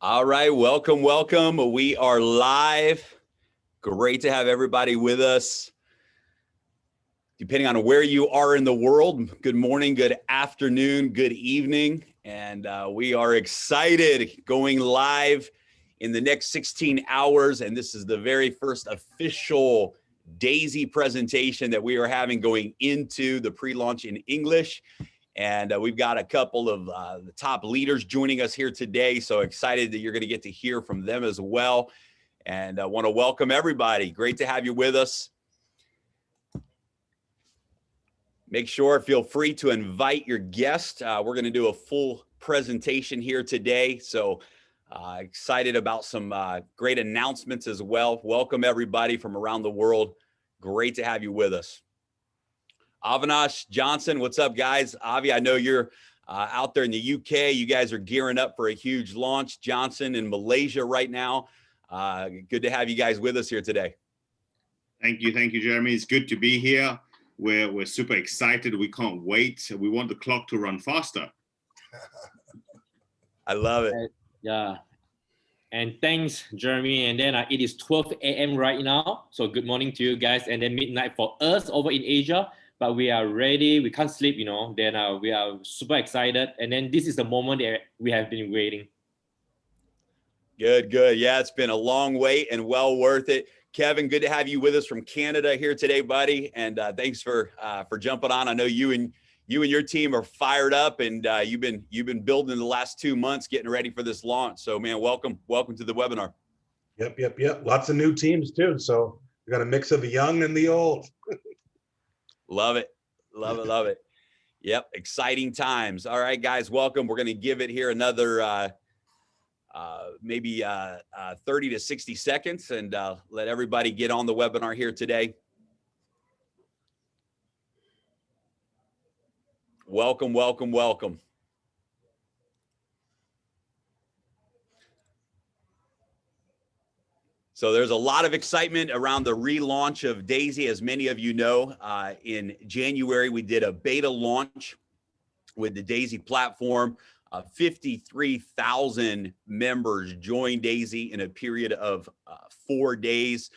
All right, welcome, welcome. We are live. Great to have everybody with us. Depending on where you are in the world, good morning, good afternoon, good evening. And we are excited going live in the next 16 hours. And this is the very first official Daisy presentation that we are having going into the pre-launch in English. And we've got a couple of the top leaders joining us here today. So excited that you're going to get to hear from them as well. And I want to welcome everybody. Great to have you with us. Make sure, feel free to invite your guest. We're going to do a full presentation here today. So excited about some great announcements as well. Welcome everybody from around the world. Great to have you with us. Avinash Johnson, what's up, guys? Avi, I know you're out there in the UK. You guys are gearing up for a huge launch. Johnson in Malaysia right now. Good to have you guys with us here today. Thank you, Jeremy. It's good to be here. We're super excited. We can't wait. We want the clock to run faster. I love it. Yeah. And thanks, Jeremy. And then it is 12 a.m. right now. So good morning to you guys. And then midnight for us over in Asia. But we are ready. We can't sleep, Then we are super excited. And then this is the moment that we have been waiting. Good, good. Yeah, it's been a long wait and well worth it. Kevin, good to have you with us from Canada here today, buddy. And thanks for jumping on. I know you and your team are fired up, and you've been building the last 2 months, getting ready for this launch. So, man, welcome to the webinar. Yep. Lots of new teams too. So we got a mix of the young and the old. Love it. Yep, exciting times. All right, guys, welcome. We're going to give it here another maybe 30 to 60 seconds and let everybody get on the webinar here today. Welcome. So there's a lot of excitement around the relaunch of Daisy. As many of you know, in January, we did a beta launch with the Daisy platform. 53,000 members joined Daisy in a period of 4 days.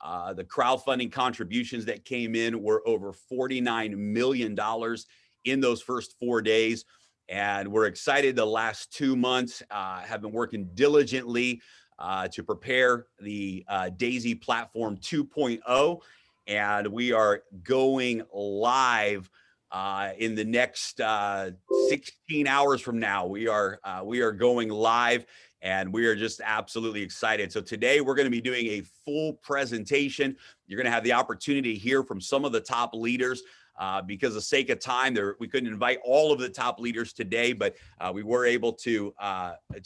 The crowdfunding contributions that came in were over $49 million in those first 4 days. And we're excited the last 2 months have been working diligently to prepare the Daisy platform 2.0, and we are going live in the next 16 hours from now. We are going live, and we are just absolutely excited. So today we're going to be doing a full presentation. You're going to have the opportunity to hear from some of the top leaders. Because of the sake of time, we couldn't invite all of the top leaders today, but we were able to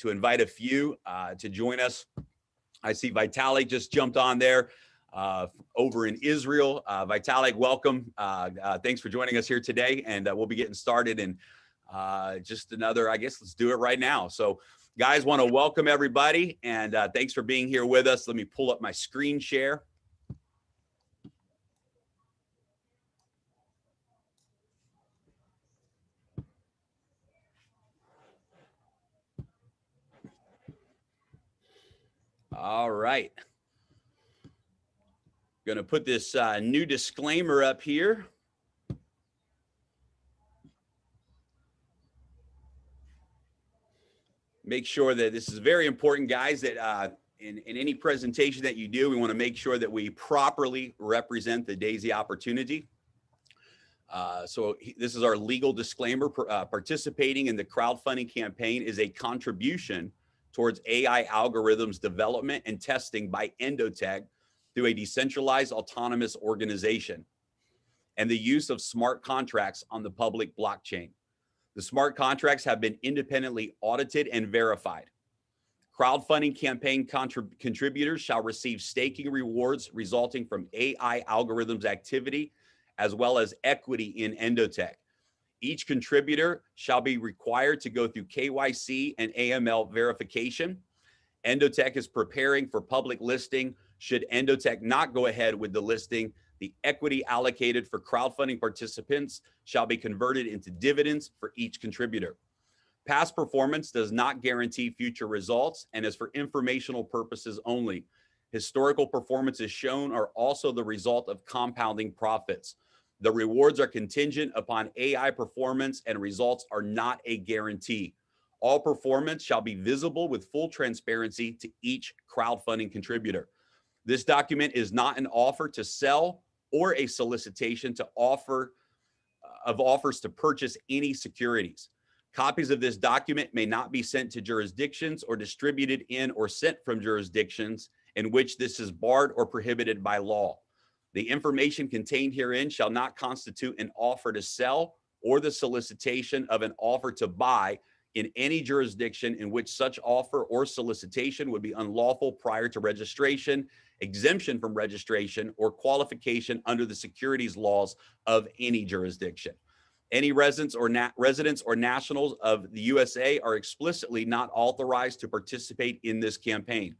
invite a few to join us. I see Vitalik just jumped on there over in Israel. Vitalik, welcome. Thanks for joining us here today, and we'll be getting started in just another, I guess, let's do it right now. So guys, want to welcome everybody, and thanks for being here with us. Let me pull up my screen share. All right. Going to put this new disclaimer up here. Make sure that this is very important, guys, that in any presentation that you do, we want to make sure that we properly represent the Daisy opportunity. So this is our legal disclaimer. Participating in the crowdfunding campaign is a contribution towards AI algorithms development and testing by EndoTech through a decentralized autonomous organization, and the use of smart contracts on the public blockchain. The smart contracts have been independently audited and verified. Crowdfunding campaign contributors shall receive staking rewards resulting from AI algorithms activity, as well as equity in EndoTech. Each contributor shall be required to go through KYC and AML verification. EndoTech is preparing for public listing. Should EndoTech not go ahead with the listing, the equity allocated for crowdfunding participants shall be converted into dividends for each contributor. Past performance does not guarantee future results and is for informational purposes only. Historical performances shown are also the result of compounding profits. The rewards are contingent upon AI performance and results are not a guarantee. All performance shall be visible with full transparency to each crowdfunding contributor. This document is not an offer to sell or a solicitation to offers to purchase any securities. Copies of this document may not be sent to jurisdictions or distributed in or sent from jurisdictions in which this is barred or prohibited by law. The information contained herein shall not constitute an offer to sell or the solicitation of an offer to buy in any jurisdiction in which such offer or solicitation would be unlawful prior to registration, exemption from registration, or qualification under the securities laws of any jurisdiction. Any residents or nationals of the USA are explicitly not authorized to participate in this campaign.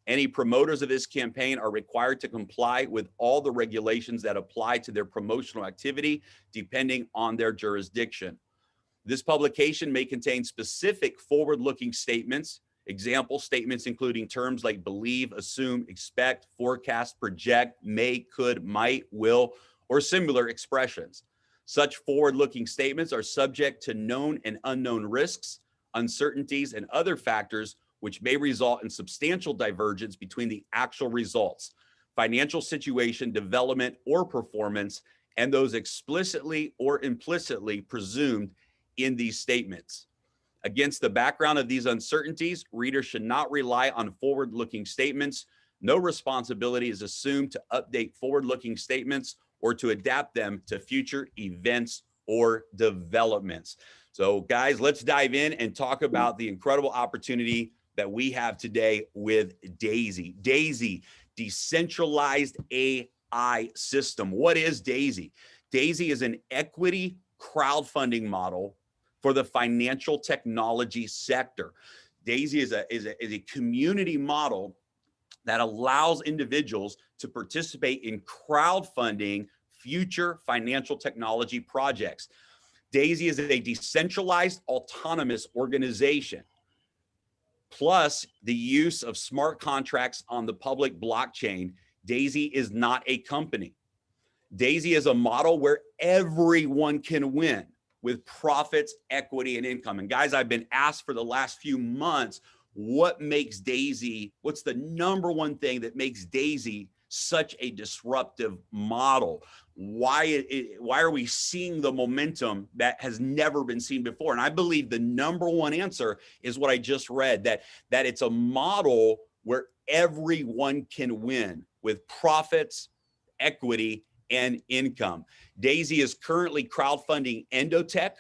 Any promoters of this campaign are required to comply with all the regulations that apply to their promotional activity, depending on their jurisdiction. This publication may contain specific forward-looking statements, example statements including terms like believe, assume, expect, forecast, project, may, could, might, will, or similar expressions. Such forward-looking statements are subject to known and unknown risks, uncertainties, and other factors which may result in substantial divergence between the actual results, financial situation, development, or performance, and those explicitly or implicitly presumed in these statements. Against the background of these uncertainties, readers should not rely on forward-looking statements. No responsibility is assumed to update forward-looking statements or to adapt them to future events or developments. So guys, let's dive in and talk about the incredible opportunity that we have today with Daisy. Daisy, decentralized AI system. What is Daisy? Daisy is an equity crowdfunding model for the financial technology sector. Daisy is a community model that allows individuals to participate in crowdfunding future financial technology projects. Daisy is a decentralized autonomous organization, plus the use of smart contracts on the public blockchain. Daisy is not a company. Daisy is a model where everyone can win with profits, equity, and income. And guys, I've been asked for the last few months, what makes Daisy, what's the number one thing that makes Daisy such a disruptive model? Why are we seeing the momentum that has never been seen before? And I believe the number one answer is what I just read, that it's a model where everyone can win with profits, equity, and income. Daisy is currently crowdfunding EndoTech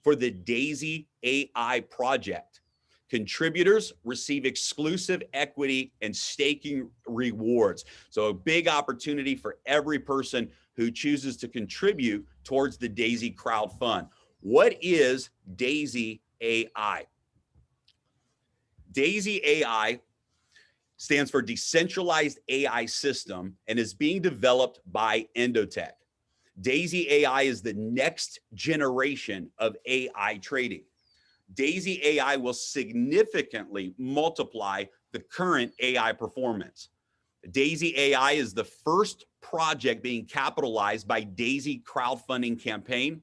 for the Daisy AI project. Contributors receive exclusive equity and staking rewards. So a big opportunity for every person who chooses to contribute towards the Daisy crowd fund. What is Daisy AI? Daisy AI stands for Decentralized AI System and is being developed by EndoTech. Daisy AI is the next generation of AI trading. Daisy AI will significantly multiply the current AI performance. Daisy AI is the first project being capitalized by Daisy crowdfunding campaign.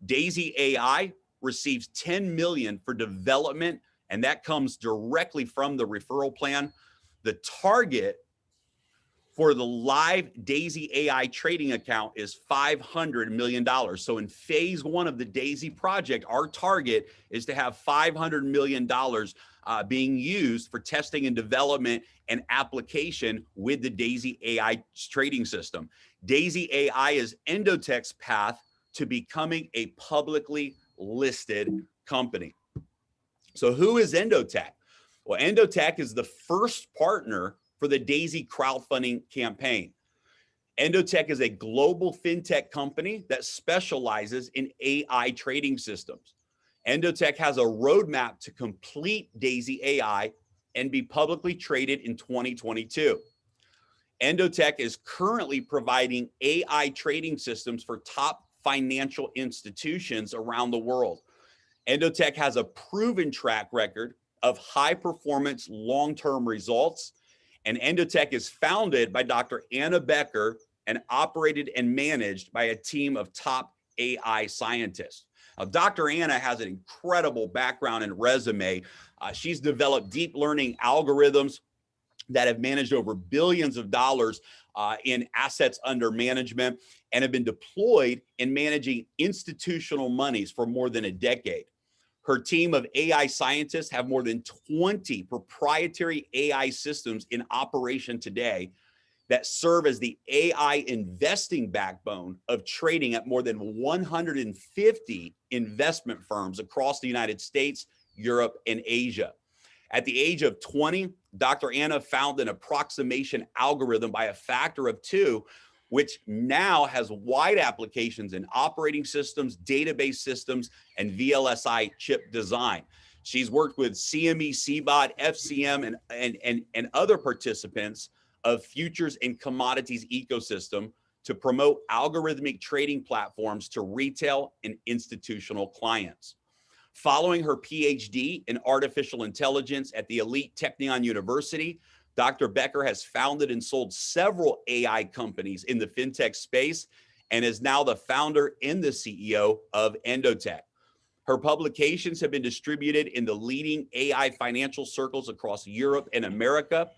Daisy AI receives $10 million for development, and that comes directly from the referral plan. The target for the live Daisy AI trading account is $500 million. So in phase one of the Daisy project, our target is to have $500 million being used for testing and development and application with the Daisy AI trading system. Daisy AI is EndoTech's path to becoming a publicly listed company. So who is EndoTech? Well, EndoTech is the first partner for the Daisy crowdfunding campaign. EndoTech is a global fintech company that specializes in AI trading systems. EndoTech has a roadmap to complete Daisy AI and be publicly traded in 2022. EndoTech is currently providing AI trading systems for top financial institutions around the world. EndoTech has a proven track record of high performance, long-term results. And EndoTech is founded by Dr. Anna Becker and operated and managed by a team of top AI scientists. Now, Dr. Anna has an incredible background and resume. She's developed deep learning algorithms that have managed over billions of dollars in assets under management and have been deployed in managing institutional monies for more than a decade. Her team of AI scientists have more than 20 proprietary AI systems in operation today that serve as the AI investing backbone of trading at more than 150 investment firms across the United States, Europe, and Asia. At the age of 20, Dr. Anna found an approximation algorithm by a factor of 2, which now has wide applications in operating systems, database systems, and VLSI chip design. She's worked with CME, CBOT, FCM, and other participants of futures and commodities ecosystem to promote algorithmic trading platforms to retail and institutional clients. Following her PhD in artificial intelligence at the elite Technion University, Dr. Becker has founded and sold several AI companies in the fintech space and is now the founder and the CEO of EndoTech. Her publications have been distributed in the leading AI financial circles across Europe and America,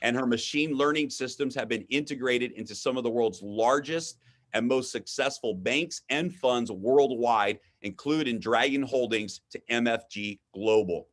and her machine learning systems have been integrated into some of the world's largest and most successful banks and funds worldwide, including Dragon Holdings to MFG Global.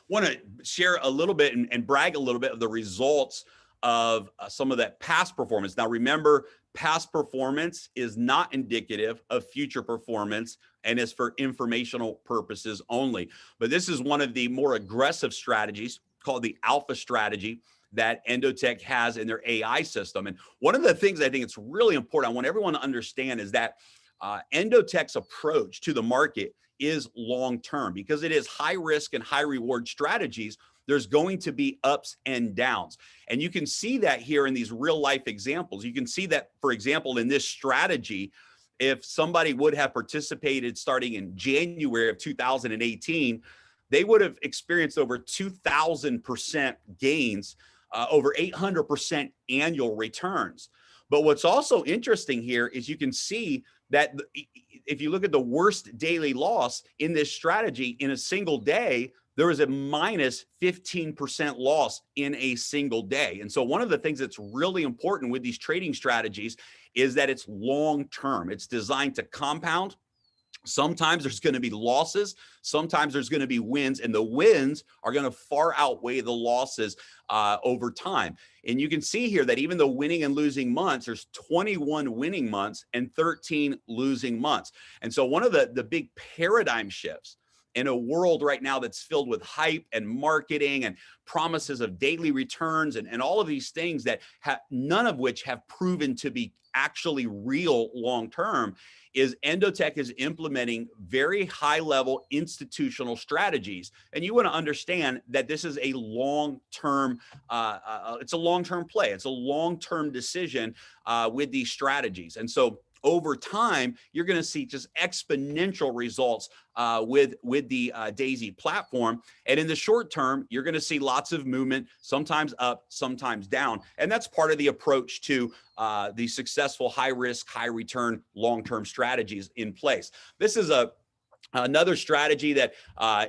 Want to share a little bit and brag a little bit of the results of some of that past performance. Now, remember, past performance is not indicative of future performance and is for informational purposes only. But this is one of the more aggressive strategies called the alpha strategy that EndoTech has in their AI system. And one of the things I think it's really important, I want everyone to understand, is that EndoTech's approach to the market is long-term. Because it is high risk and high reward strategies, there's going to be ups and downs. And you can see that here in these real life examples. You can see that, for example, in this strategy, if somebody would have participated starting in January of 2018, they would have experienced over 2,000% gains, over 800% annual returns. But what's also interesting here is you can see that if you look at the worst daily loss in this strategy in a single day, there was a minus 15% loss in a single day. And so one of the things that's really important with these trading strategies is that it's long-term. It's designed to compound. Sometimes there's going to be losses. Sometimes there's going to be wins, and the wins are going to far outweigh the losses over time. And you can see here that even though winning and losing months, there's 21 winning months and 13 losing months. And so one of the big paradigm shifts in a world right now that's filled with hype and marketing and promises of daily returns and all of these things that none of which have proven to be actually real long-term, is EndoTech is implementing very high-level institutional strategies. And you want to understand that this is a long-term, it's a long-term play. It's a long-term decision with these strategies. And so over time, you're going to see just exponential results with the Daisy platform. And in the short term, you're going to see lots of movement, sometimes up, sometimes down. And that's part of the approach to the successful high risk, high return, long-term strategies in place. This is another strategy that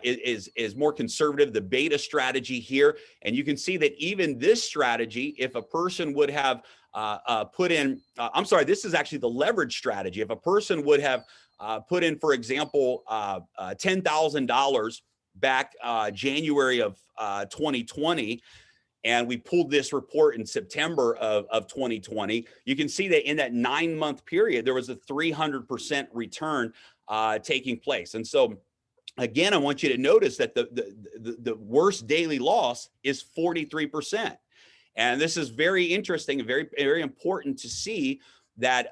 is more conservative, the beta strategy here. And you can see that even this strategy, if a person would have put in, I'm sorry, this is actually the leverage strategy. If a person would have put in, for example, $10,000 back January of 2020, and we pulled this report in September of 2020, you can see that in that 9-month period, there was a 300% return taking place. And so again, I want you to notice that the worst daily loss is 43%. And this is very interesting and very, very important to see that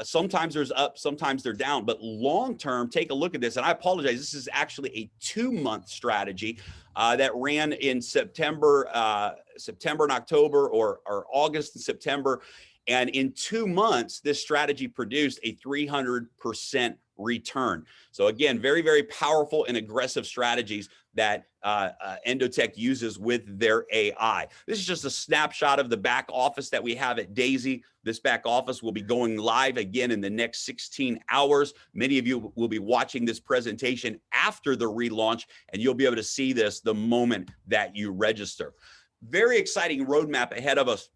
sometimes there's up, sometimes they're down, but long-term, take a look at this. And I apologize, this is actually a 2-month strategy that ran in September and October, or August and September. And in 2 months, this strategy produced a 300% return. So again, very, very powerful and aggressive strategies that EndoTech uses with their AI. This is just a snapshot of the back office that we have at Daisy. This back office will be going live again in the next 16 hours. Many of you will be watching this presentation after the relaunch, and you'll be able to see this the moment that you register. Very exciting roadmap ahead of us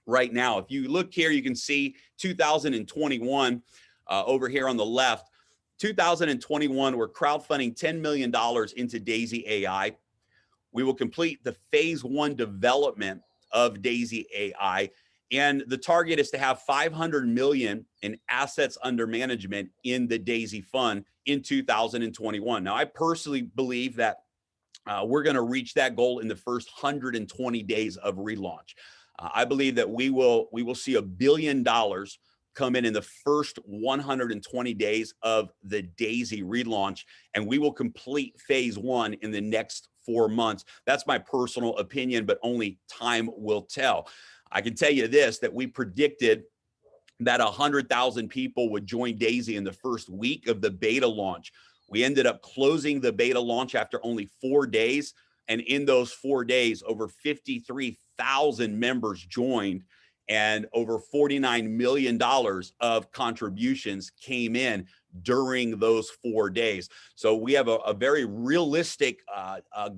right now. If you look here, you can see 2021 over here on the left. 2021, we're crowdfunding $10 million into Daisy AI. We will complete the phase 1 development of Daisy AI. And the target is to have 500 million in assets under management in the Daisy Fund in 2021. Now, I personally believe that we're going to reach that goal in the first 120 days of relaunch. I believe that we will see $1 billion come in the first 120 days of the Daisy relaunch, and we will complete phase 1 in the next 4 months. That's my personal opinion, but only time will tell. I can tell you this, that we predicted that 100,000 people would join Daisy in the first week of the beta launch. We ended up closing the beta launch after only 4 days. And in those 4 days, over 53,000 members joined, and over $49 million of contributions came in during those 4 days. So we have a very realistic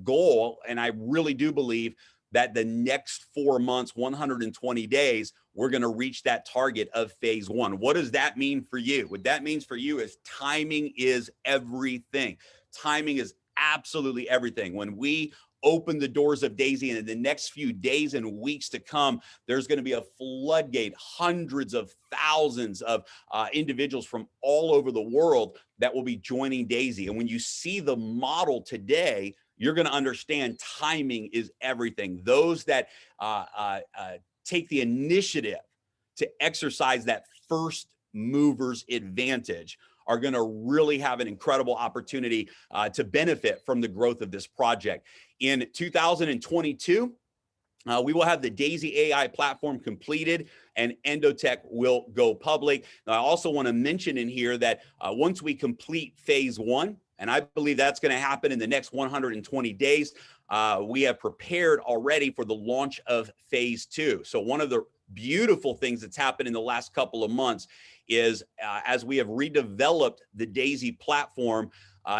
goal. And I really do believe that the next 4 months, 120 days, we're going to reach that target of phase 1. What does that mean for you? What that means for you is timing is everything. Timing is absolutely everything. When we open the doors of Daisy, and in the next few days and weeks to come, there's going to be a floodgate, hundreds of thousands of individuals from all over the world that will be joining Daisy. And when you see the model today, you're going to understand timing is everything. Those that take the initiative to exercise that first mover's advantage are going to really have an incredible opportunity to benefit from the growth of this project. In 2022, we will have the Daisy AI platform completed and EndoTech will go public. Now, I also want to mention in here that once we complete phase 1, and I believe that's going to happen in the next 120 days, we have prepared already for the launch of phase 2. So one of the beautiful things that's happened in the last couple of months is as we have redeveloped the Daisy platform,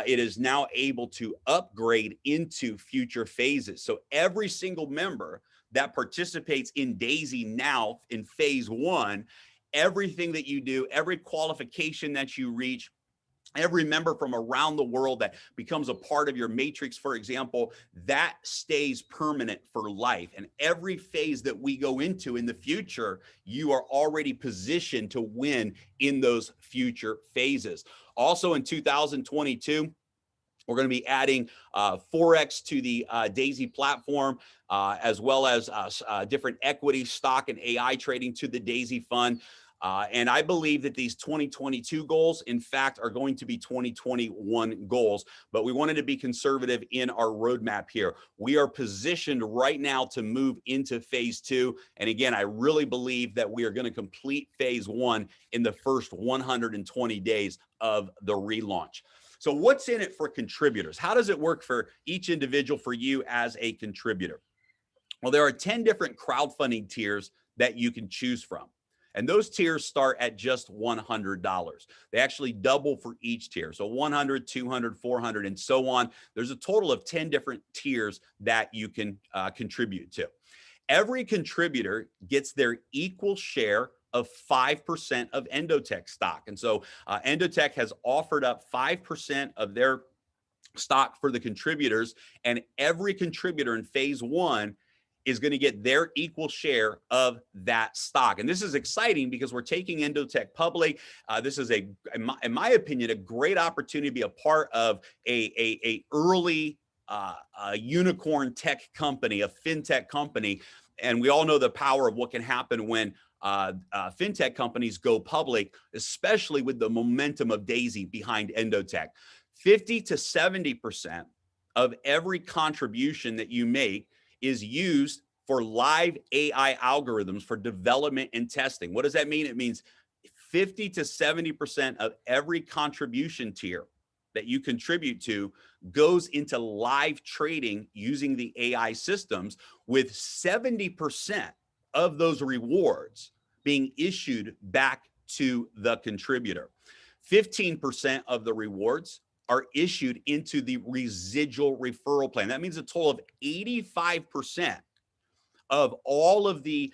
it is now able to upgrade into future phases. So every single member that participates in Daisy now in phase 1, everything that you do, every qualification that you reach, every member from around the world that becomes a part of your matrix, for example, that stays permanent for life. And every phase that we go into in the future, you are already positioned to win in those future phases. Also in 2022, we're going to be adding Forex to the Daisy platform, as well as different equity, stock, and AI trading to the Daisy Fund. And I believe that these 2022 goals, in fact, are going to be 2021 goals, but we wanted to be conservative in our roadmap here. We are positioned right now to move into phase 2. And again, I really believe that we are going to complete phase 1 in the first 120 days of the relaunch. So what's in it for contributors? How does it work for each individual, for you as a contributor? Well, there are 10 different crowdfunding tiers that you can choose from. And those tiers start at just $100. They actually double for each tier. So 100, 200, 400, and so on. There's a total of 10 different tiers that you can contribute to. Every contributor gets their equal share of 5% of EndoTech stock. And so EndoTech has offered up 5% of their stock for the contributors, and every contributor in phase 1 is going to get their equal share of that stock. And this is exciting because we're taking EndoTech public. This is in my opinion, a great opportunity to be a part of a early unicorn tech company, a fintech company. And we all know the power of what can happen when fintech companies go public, especially with the momentum of Daisy behind EndoTech. 50 to 70% of every contribution that you make is used for live AI algorithms for development and testing. What does that mean? It means 50 to 70% of every contribution tier that you contribute to goes into live trading using the AI systems, with 70% of those rewards being issued back to the contributor. 15% of the rewards are issued into the residual referral plan. That means a total of 85% of all of the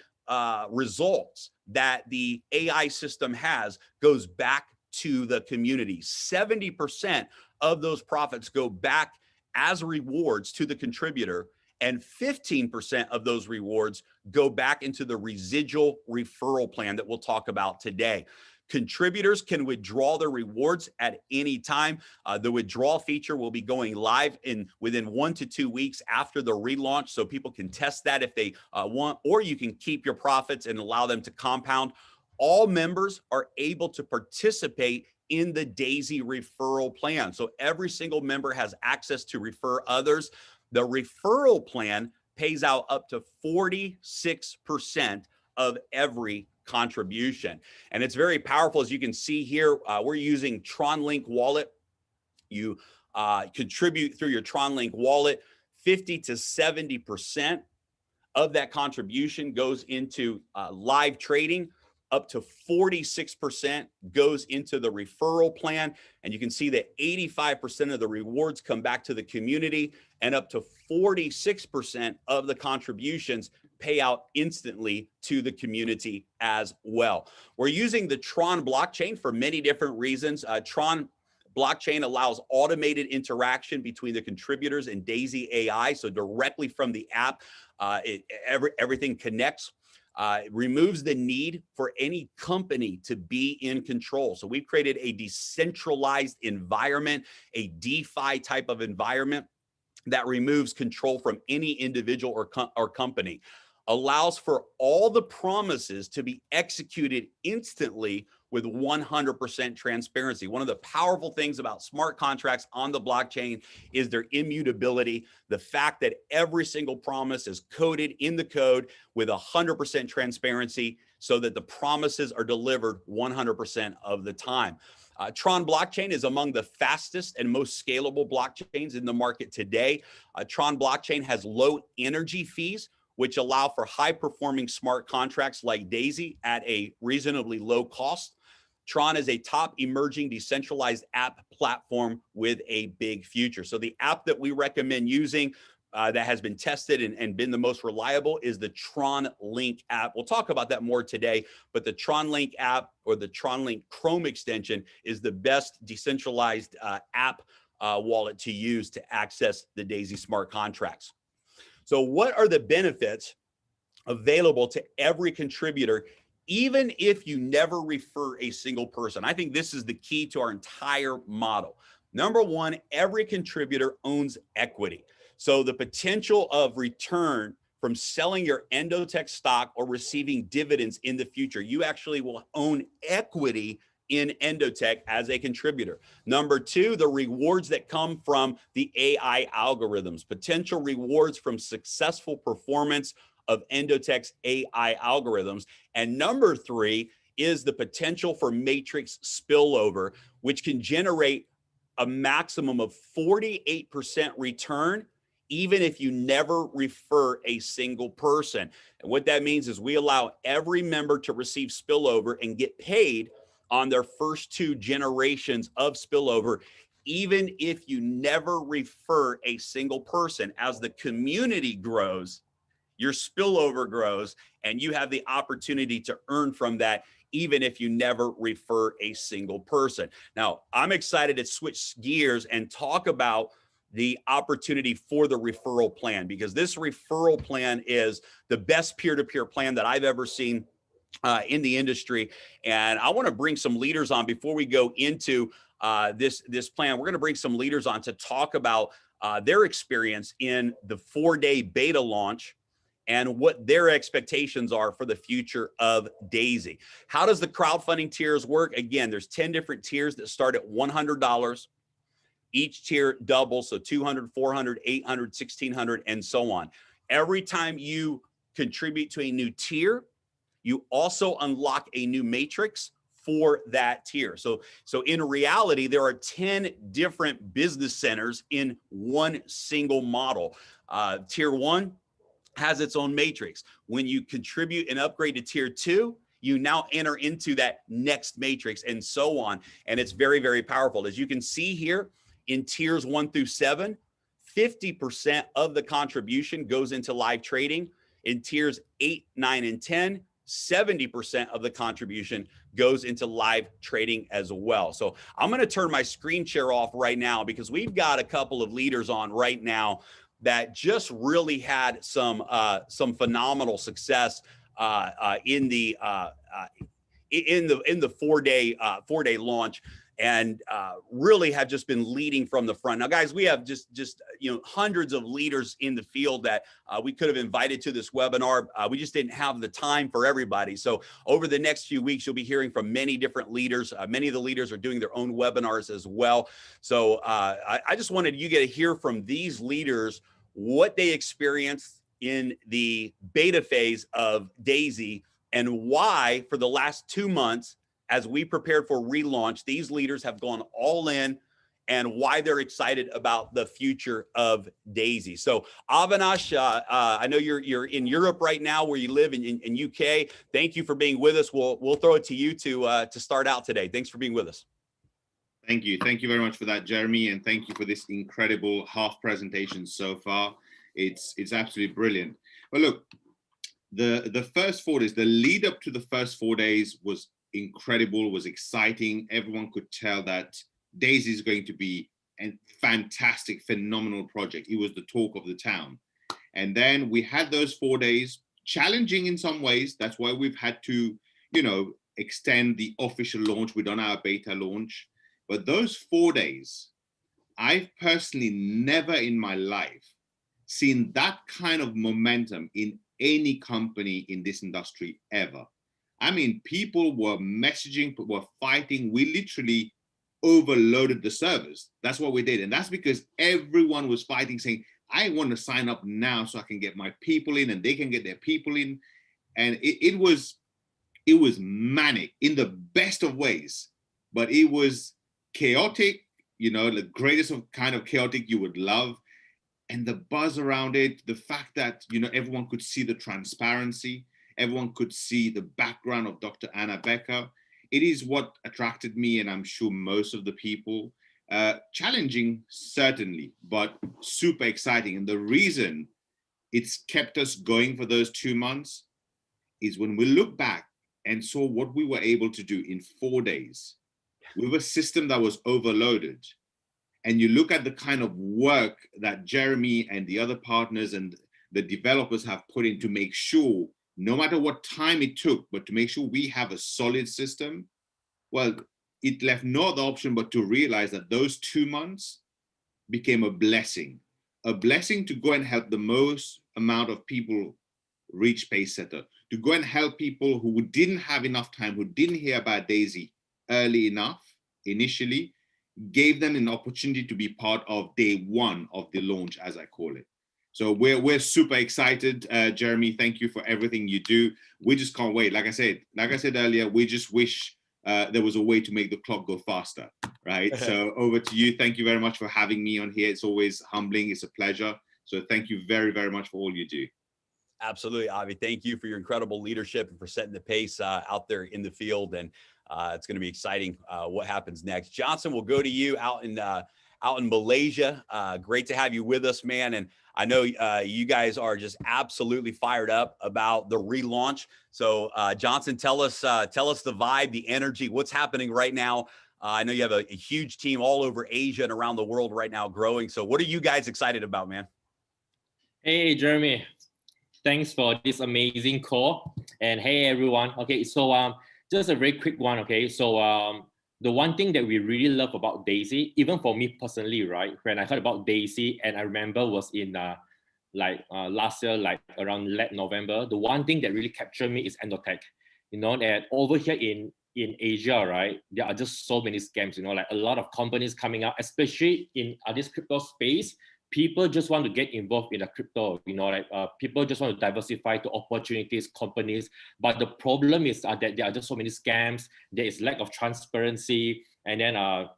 results that the AI system has goes back to the community. 70% of those profits go back as rewards to the contributor, and 15% of those rewards go back into the residual referral plan that we'll talk about today. Contributors can withdraw their rewards at any time. The withdrawal feature will be going live within 1 to 2 weeks after the relaunch, so people can test that if they want, or you can keep your profits and allow them to compound. All members are able to participate in the Daisy referral plan. So every single member has access to refer others. The referral plan pays out up to 46% of every contribution. And it's very powerful. As you can see here, we're using TronLink wallet. You contribute through your TronLink wallet. 50 to 70% of that contribution goes into live trading. Up to 46% goes into the referral plan. And you can see that 85% of the rewards come back to the community, and up to 46% of the contributions pay out instantly to the community as well. We're using the Tron blockchain for many different reasons. Tron blockchain allows automated interaction between the contributors and Daisy AI. So directly from the app, everything connects. It removes the need for any company to be in control. So we've created a decentralized environment, a DeFi type of environment that removes control from any individual or company. Allows for all the promises to be executed instantly with 100% transparency. One of the powerful things about smart contracts on the blockchain is their immutability. The fact that every single promise is coded in the code with 100% transparency, so that the promises are delivered 100% of the time. Tron blockchain is among the fastest and most scalable blockchains in the market today. Tron blockchain has low energy fees, which allow for high-performing smart contracts like Daisy at a reasonably low cost. Tron is a top emerging decentralized app platform with a big future. So the app that we recommend using that has been tested and been the most reliable is the TronLink app. We'll talk about that more today, but the TronLink app, or the TronLink Chrome extension, is the best decentralized app wallet to use to access the Daisy smart contracts. So what are the benefits available to every contributor, even if you never refer a single person? I think this is the key to our entire model. Number one, every contributor owns equity. So the potential of return from selling your EndoTech stock or receiving dividends in the future, you actually will own equity in EndoTech as a contributor. Number two, the rewards that come from the AI algorithms, potential rewards from successful performance of EndoTech's AI algorithms. And number three is the potential for matrix spillover, which can generate a maximum of 48% return, even if you never refer a single person. And what that means is we allow every member to receive spillover and get paid on their first 2 generations of spillover, even if you never refer a single person. As the community grows, your spillover grows, and you have the opportunity to earn from that, even if you never refer a single person. Now, I'm excited to switch gears and talk about the opportunity for the referral plan, because this referral plan is the best peer-to-peer plan that I've ever seen in the industry. And I want to bring some leaders on before we go into this plan. We're going to bring some leaders on to talk about their experience in the 4-day beta launch and what their expectations are for the future of Daisy. How does the crowdfunding tiers work? Again, there's 10 different tiers that start at $100. Each tier doubles, so $200, $400, $800, $1,600, and so on. Every time you contribute to a new tier, you also unlock a new matrix for that tier. So in reality, there are 10 different business centers in one single model. Tier 1 has its own matrix. When you contribute and upgrade to tier 2, you now enter into that next matrix, and so on. And it's very, very powerful. As you can see here in tiers 1 through 7, 50% of the contribution goes into live trading. In tiers 8, 9, and 10, 70% of the contribution goes into live trading as well. So I'm going to turn my screen share off right now, because we've got a couple of leaders on right now that just really had some phenomenal success in the 4-day launch, and really have just been leading from the front. Now, guys, we have just hundreds of leaders in the field that we could have invited to this webinar. We just didn't have the time for everybody. So over the next few weeks, you'll be hearing from many different leaders. Many of the leaders are doing their own webinars as well. So I just wanted you to hear from these leaders what they experienced in the beta phase of Daisy, and why for the last 2 months, as we prepared for relaunch, these leaders have gone all in, and why they're excited about the future of Daisy. So Avinash, I know you're in Europe right now, where you live in UK. Thank you for being with us. We'll throw it to you to start out today. Thanks for being with us. Thank you very much for that, Jeremy, and thank you for this incredible half presentation so far. It's absolutely brilliant. But look, the first 4 days, the lead up to the first 4 days was incredible, was exciting. Everyone could tell that Daisy is going to be a fantastic, phenomenal project. It was the talk of the town. And then we had those 4 days, challenging in some ways. That's why we've had to, extend the official launch. We've done our beta launch. But those 4 days, I've personally never in my life seen that kind of momentum in any company in this industry ever. I mean, people were messaging, people were fighting. We literally overloaded the servers. That's what we did. And that's because everyone was fighting, saying, I want to sign up now so I can get my people in and they can get their people in. And it was manic in the best of ways, but it was chaotic, the greatest of kind of chaotic you would love. And the buzz around it, the fact that, everyone could see the transparency, everyone could see the background of Dr. Anna Becker. It is what attracted me, and I'm sure most of the people. Challenging, certainly, but super exciting. And the reason it's kept us going for those 2 months is when we look back and saw what we were able to do in 4 days with a system that was overloaded. And you look at the kind of work that Jeremy and the other partners and the developers have put in to make sure, no matter what time it took, but to make sure we have a solid system, well, it left no other option but to realize that those 2 months became a blessing to go and help the most amount of people reach Pacesetter, to go and help people who didn't have enough time, who didn't hear about Daisy early enough initially, gave them an opportunity to be part of day 1 of the launch, as I call it. So we're super excited, Jeremy. Thank you for everything you do. We just can't wait. Like I said earlier, we just wish there was a way to make the clock go faster, right? So over to you. Thank you very much for having me on here. It's always humbling. It's a pleasure. So thank you very, very much for all you do. Absolutely, Avi. Thank you for your incredible leadership and for setting the pace out there in the field. And it's going to be exciting what happens next. Johnson, we'll go to you out in Malaysia. Great to have you with us, man. And I know you guys are just absolutely fired up about the relaunch. So Johnson, tell us the vibe, the energy, what's happening right now. I know you have a huge team all over Asia and around the world right now growing. So what are you guys excited about, man? Hey, Jeremy. Thanks for this amazing call. And hey, everyone. Okay, so just a very quick one. Okay, so the one thing that we really love about Daisy, even for me personally, right, when I heard about Daisy, and I remember was in last year, like around late November, the one thing that really captured me is EndoTech. That over here in Asia, right, there are just so many scams, like a lot of companies coming out, especially in this crypto space. people just want to get involved in the crypto, like people just want to diversify to opportunities, companies. But the problem is that there are just so many scams. There is lack of transparency, and then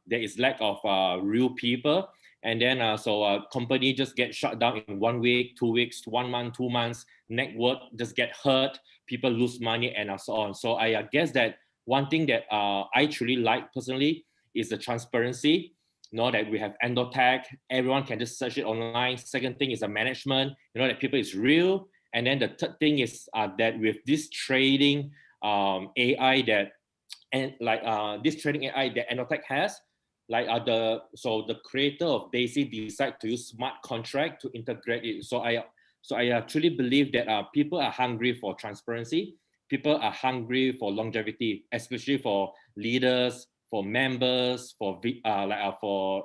there is lack of real people. And then so company just get shut down in 1 week, 2 weeks, 1 month, 2 months. Network just get hurt. People lose money and so on. So I guess that one thing that I truly like personally is the transparency. That we have EndoTech, everyone can just search it online. Second thing is the management, that people is real. And then the third thing is that with this trading AI that, and like this trading AI that EndoTech has, like the creator of Daisy decide to use smart contract to integrate it. So I actually believe that people are hungry for transparency. People are hungry for longevity, especially for leaders, for members, for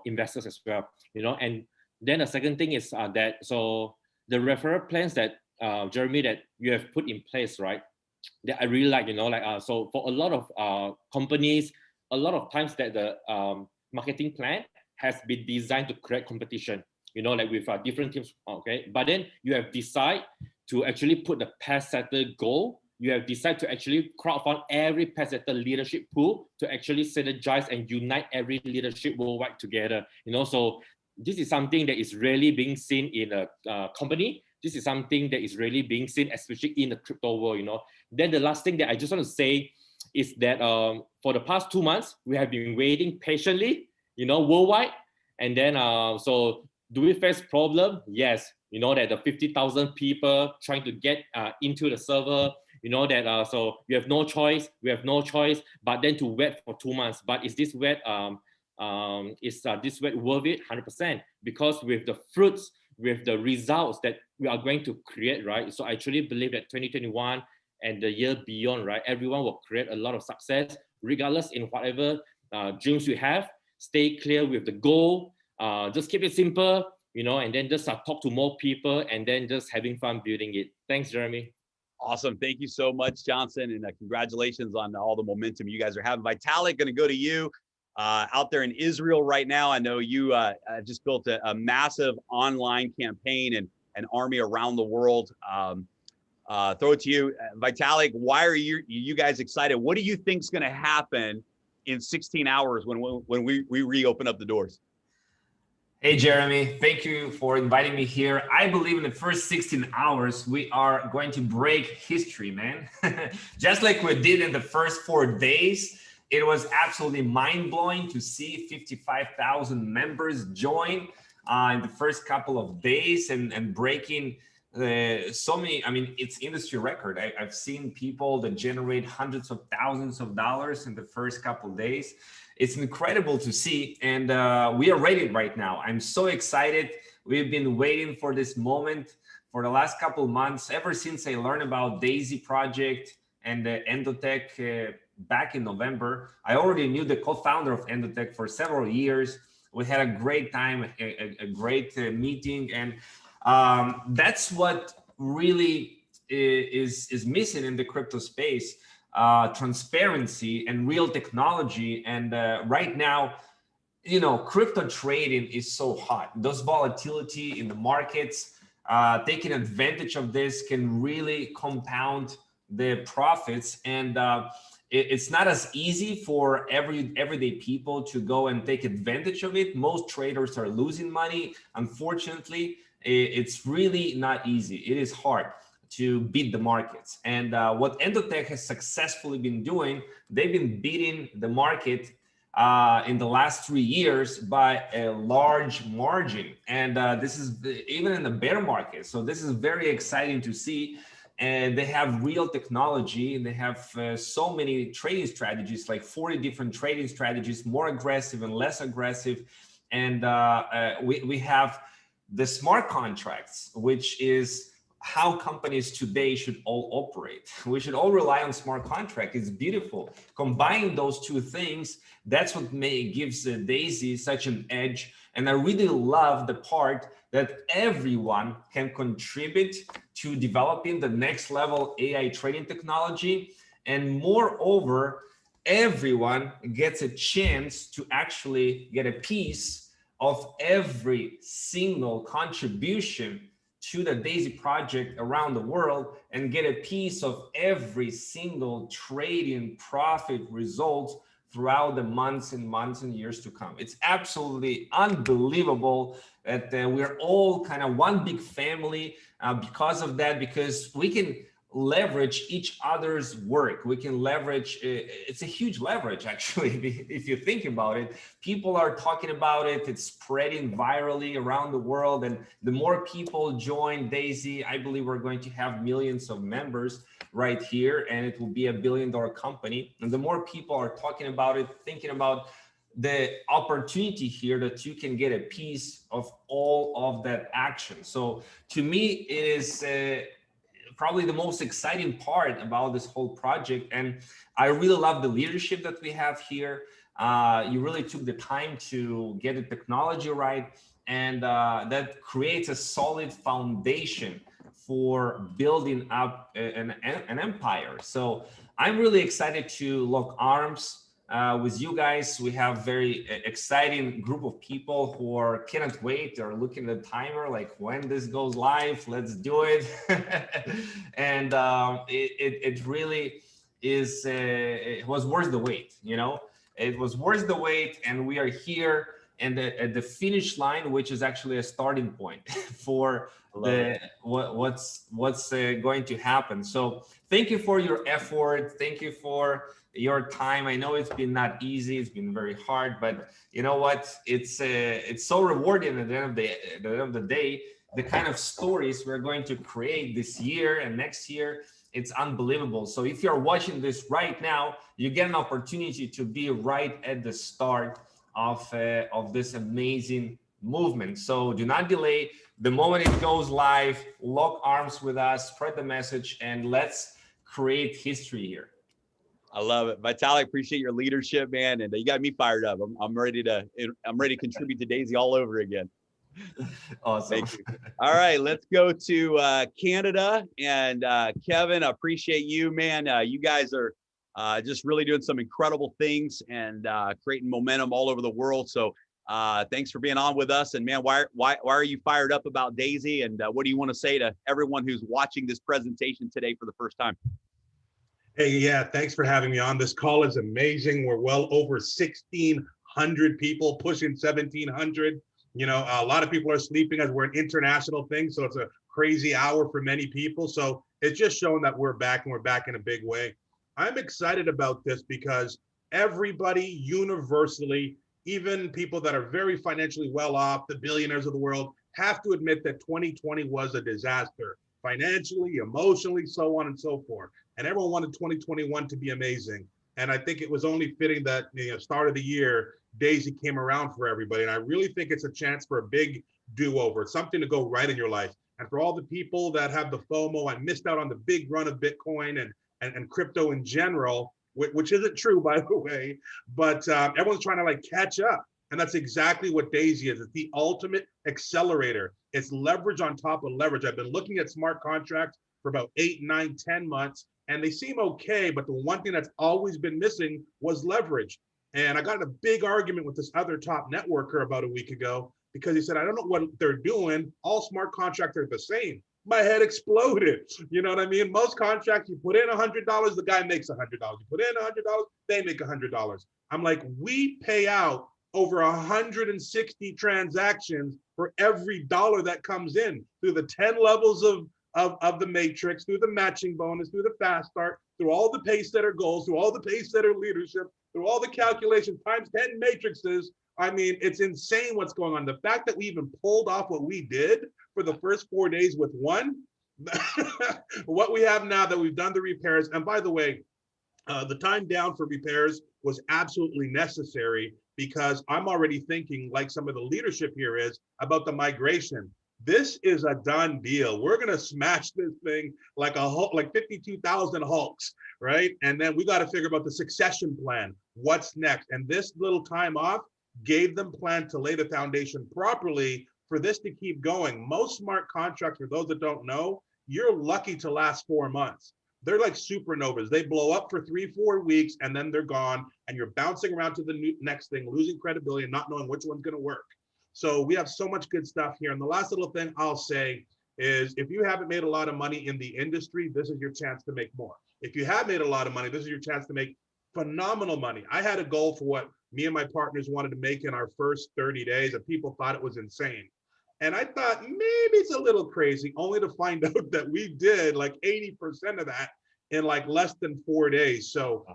investors as well, And then the second thing is that so the referral plans that Jeremy, that you have put in place, right? That I really like, so for a lot of companies, a lot of times that the marketing plan has been designed to create competition, like with different teams, okay? But then you have decided to actually put the path setter goal. You have decided to actually crowdfund every path setter leadership pool to actually synergize and unite every leadership worldwide together. So this is something that is really being seen in a company. This is something that is really being seen, especially in the crypto world. Then the last thing that I just want to say is that for the past 2 months, we have been waiting patiently, worldwide. And then so do we face problem? Yes. That the 50,000 people trying to get into the server, that so we have no choice. We have no choice, but then to wait for 2 months. But is this wait this wait worth it? 100%, because with the fruits, with the results that we are going to create, right? So I truly believe that 2021 and the year beyond, right, everyone will create a lot of success, regardless in whatever dreams you have. Stay clear with the goal. Just keep it simple, and then just talk to more people, and then just having fun building it. Thanks, Jeremy. Awesome. Thank you so much, Johnson. And congratulations on all the momentum you guys are having. Vitalik, going to go to you out there in Israel right now. I know you just built a massive online campaign and an army around the world. Throw it to you. Vitalik, why are you guys excited? What do you think is going to happen in 16 hours when we reopen up the doors? Hey, Jeremy, thank you for inviting me here. I believe in the first 16 hours, we are going to break history, man. Just like we did in the first 4 days, it was absolutely mind-blowing to see 55,000 members join in the first couple of days and breaking so many, I mean, it's industry record. I've seen people that generate hundreds of thousands of dollars in the first couple of days. It's incredible to see, and we are ready right now. I'm so excited. We've been waiting for this moment for the last couple of months, ever since I learned about Daisy project and the EndoTech back in November. I already knew the co-founder of EndoTech for several years. We had a great time, a great meeting, and that's what really is missing in the crypto space. Transparency and real technology. And right now, crypto trading is so hot. Those volatility in the markets, taking advantage of this can really compound the profits. And it's not as easy for everyday people to go and take advantage of it. Most traders are losing money. Unfortunately, it's really not easy. It is hard to beat the markets. And what EndoTech has successfully been doing, they've been beating the market in the last 3 years by a large margin. And this is even in the bear market. So this is very exciting to see. And they have real technology, and they have so many trading strategies, like 40 different trading strategies, more aggressive and less aggressive. And we have the smart contracts, which is how companies today should all operate. We should all rely on smart contract. It's beautiful. Combining those two things, that's what gives Daisy such an edge. And I really love the part that everyone can contribute to developing the next level AI trading technology. And moreover, everyone gets a chance to actually get a piece of every single contribution to the Daisy project around the world and get a piece of every single trading profit results throughout the months and years to come. It's absolutely unbelievable that we're all kind of one big family because of that, because we can leverage each other's work. We can leverage, it's a huge leverage actually, if you think about it. People are talking about it, it's spreading virally around the world, and the more people join Daisy, I believe we're going to have millions of members right here, and it will be $1 billion company. And the more people are talking about it, thinking about the opportunity here that you can get a piece of all of that action. So to me, it is probably the most exciting part about this whole project. And I really love the leadership that we have here. You really took the time to get the technology right, and that creates a solid foundation for building up an empire. So I'm really excited to lock arms with you guys. We have very exciting group of people who cannot wait. They're looking at the timer, like, when this goes live, let's do it. And it really is, it was worth the wait, you know? It was worth the wait, and we are here and at the finish line, which is actually a starting point for what's going to happen. So thank you for your effort. Thank you for your time. I know it's been not easy. It's been very hard, but you know what? It's so rewarding at the end of the day. The kind of stories we're going to create this year and next year, it's unbelievable. So if you're watching this right now, you get an opportunity to be right at the start of this amazing movement. So do not delay. The moment it goes live, lock arms with us, spread the message, and let's create history here. I love it. Vitaly, appreciate your leadership, man. And you got me fired up. I'm ready to contribute to Daisy all over again. Awesome. Thank you. All right, let's go to Canada. And Kevin, I appreciate you, man. You guys are just really doing some incredible things and creating momentum all over the world. So thanks for being on with us. And man, why are you fired up about Daisy? And what do you want to say to everyone who's watching this presentation today for the first time? Hey, yeah, thanks for having me on. This call is amazing. We're well over 1,600 people, pushing 1,700. You know, a lot of people are sleeping as we're an international thing, so it's a crazy hour for many people. So it's just showing that we're back, and we're back in a big way. I'm excited about this because everybody universally, even people that are very financially well off, the billionaires of the world, have to admit that 2020 was a disaster, financially, emotionally, so on and so forth. And everyone wanted 2021 to be amazing. And I think it was only fitting that, you know, start of the year, Daisy came around for everybody. And I really think it's a chance for a big do-over, something to go right in your life. And for all the people that have the FOMO and missed out on the big run of Bitcoin and crypto in general, which isn't true, by the way, but everyone's trying to like catch up. And that's exactly what Daisy is. It's the ultimate accelerator. It's leverage on top of leverage. I've been looking at smart contracts for about 8, 9, 10 months, and they seem okay, but the one thing that's always been missing was leverage. And I got in a big argument with this other top networker about a week ago because he said, I don't know what they're doing. All smart contracts are the same. My head exploded. You know what I mean? Most contracts, you put in $100, the guy makes $100. You put in $100, they make $100. I'm like, we pay out over 160 transactions for every dollar that comes in through the 10 levels of the matrix, through the matching bonus, through the fast start, through all the pace setter goals, through all the pace setter leadership, through all the calculations times 10 matrices. I mean, it's insane what's going on. The fact that we even pulled off what we did for the first 4 days with one, what we have now that we've done the repairs. And by the way, the time down for repairs was absolutely necessary because I'm already thinking, like some of the leadership here is, about the migration. This is a done deal. We're gonna smash this thing like a Hulk, like 52,000 Hulks, right? And then we got to figure out the succession plan. What's next? And this little time off gave them plan to lay the foundation properly for this to keep going. Most smart contracts, for those that don't know, you're lucky to last 4 months. They're like supernovas. They blow up for 3-4 weeks and then they're gone, and you're bouncing around to the next thing, losing credibility and not knowing which one's going to work. So we have so much good stuff here. And the last little thing I'll say is, if you haven't made a lot of money in the industry, this is your chance to make more. If you have made a lot of money, this is your chance to make phenomenal money. I had a goal for what me and my partners wanted to make in our first 30 days, and people thought it was insane. And I thought maybe it's a little crazy, only to find out that we did like 80% of that in like less than 4 days. So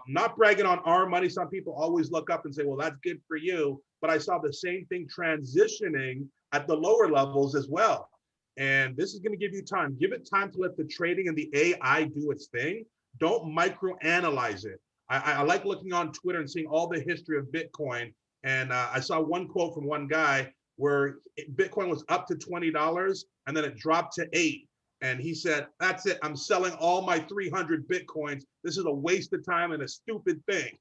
not bragging on our money. Some people always look up and say, well, that's good for you. But I saw the same thing transitioning at the lower levels as well. And this is going to give you time. Give it time to let the trading and the AI do its thing. Don't microanalyze it. I like looking on Twitter and seeing all the history of Bitcoin. And I saw one quote from one guy where Bitcoin was up to $20 and then it dropped to $8. And he said, that's it. I'm selling all my 300 Bitcoins. This is a waste of time and a stupid thing.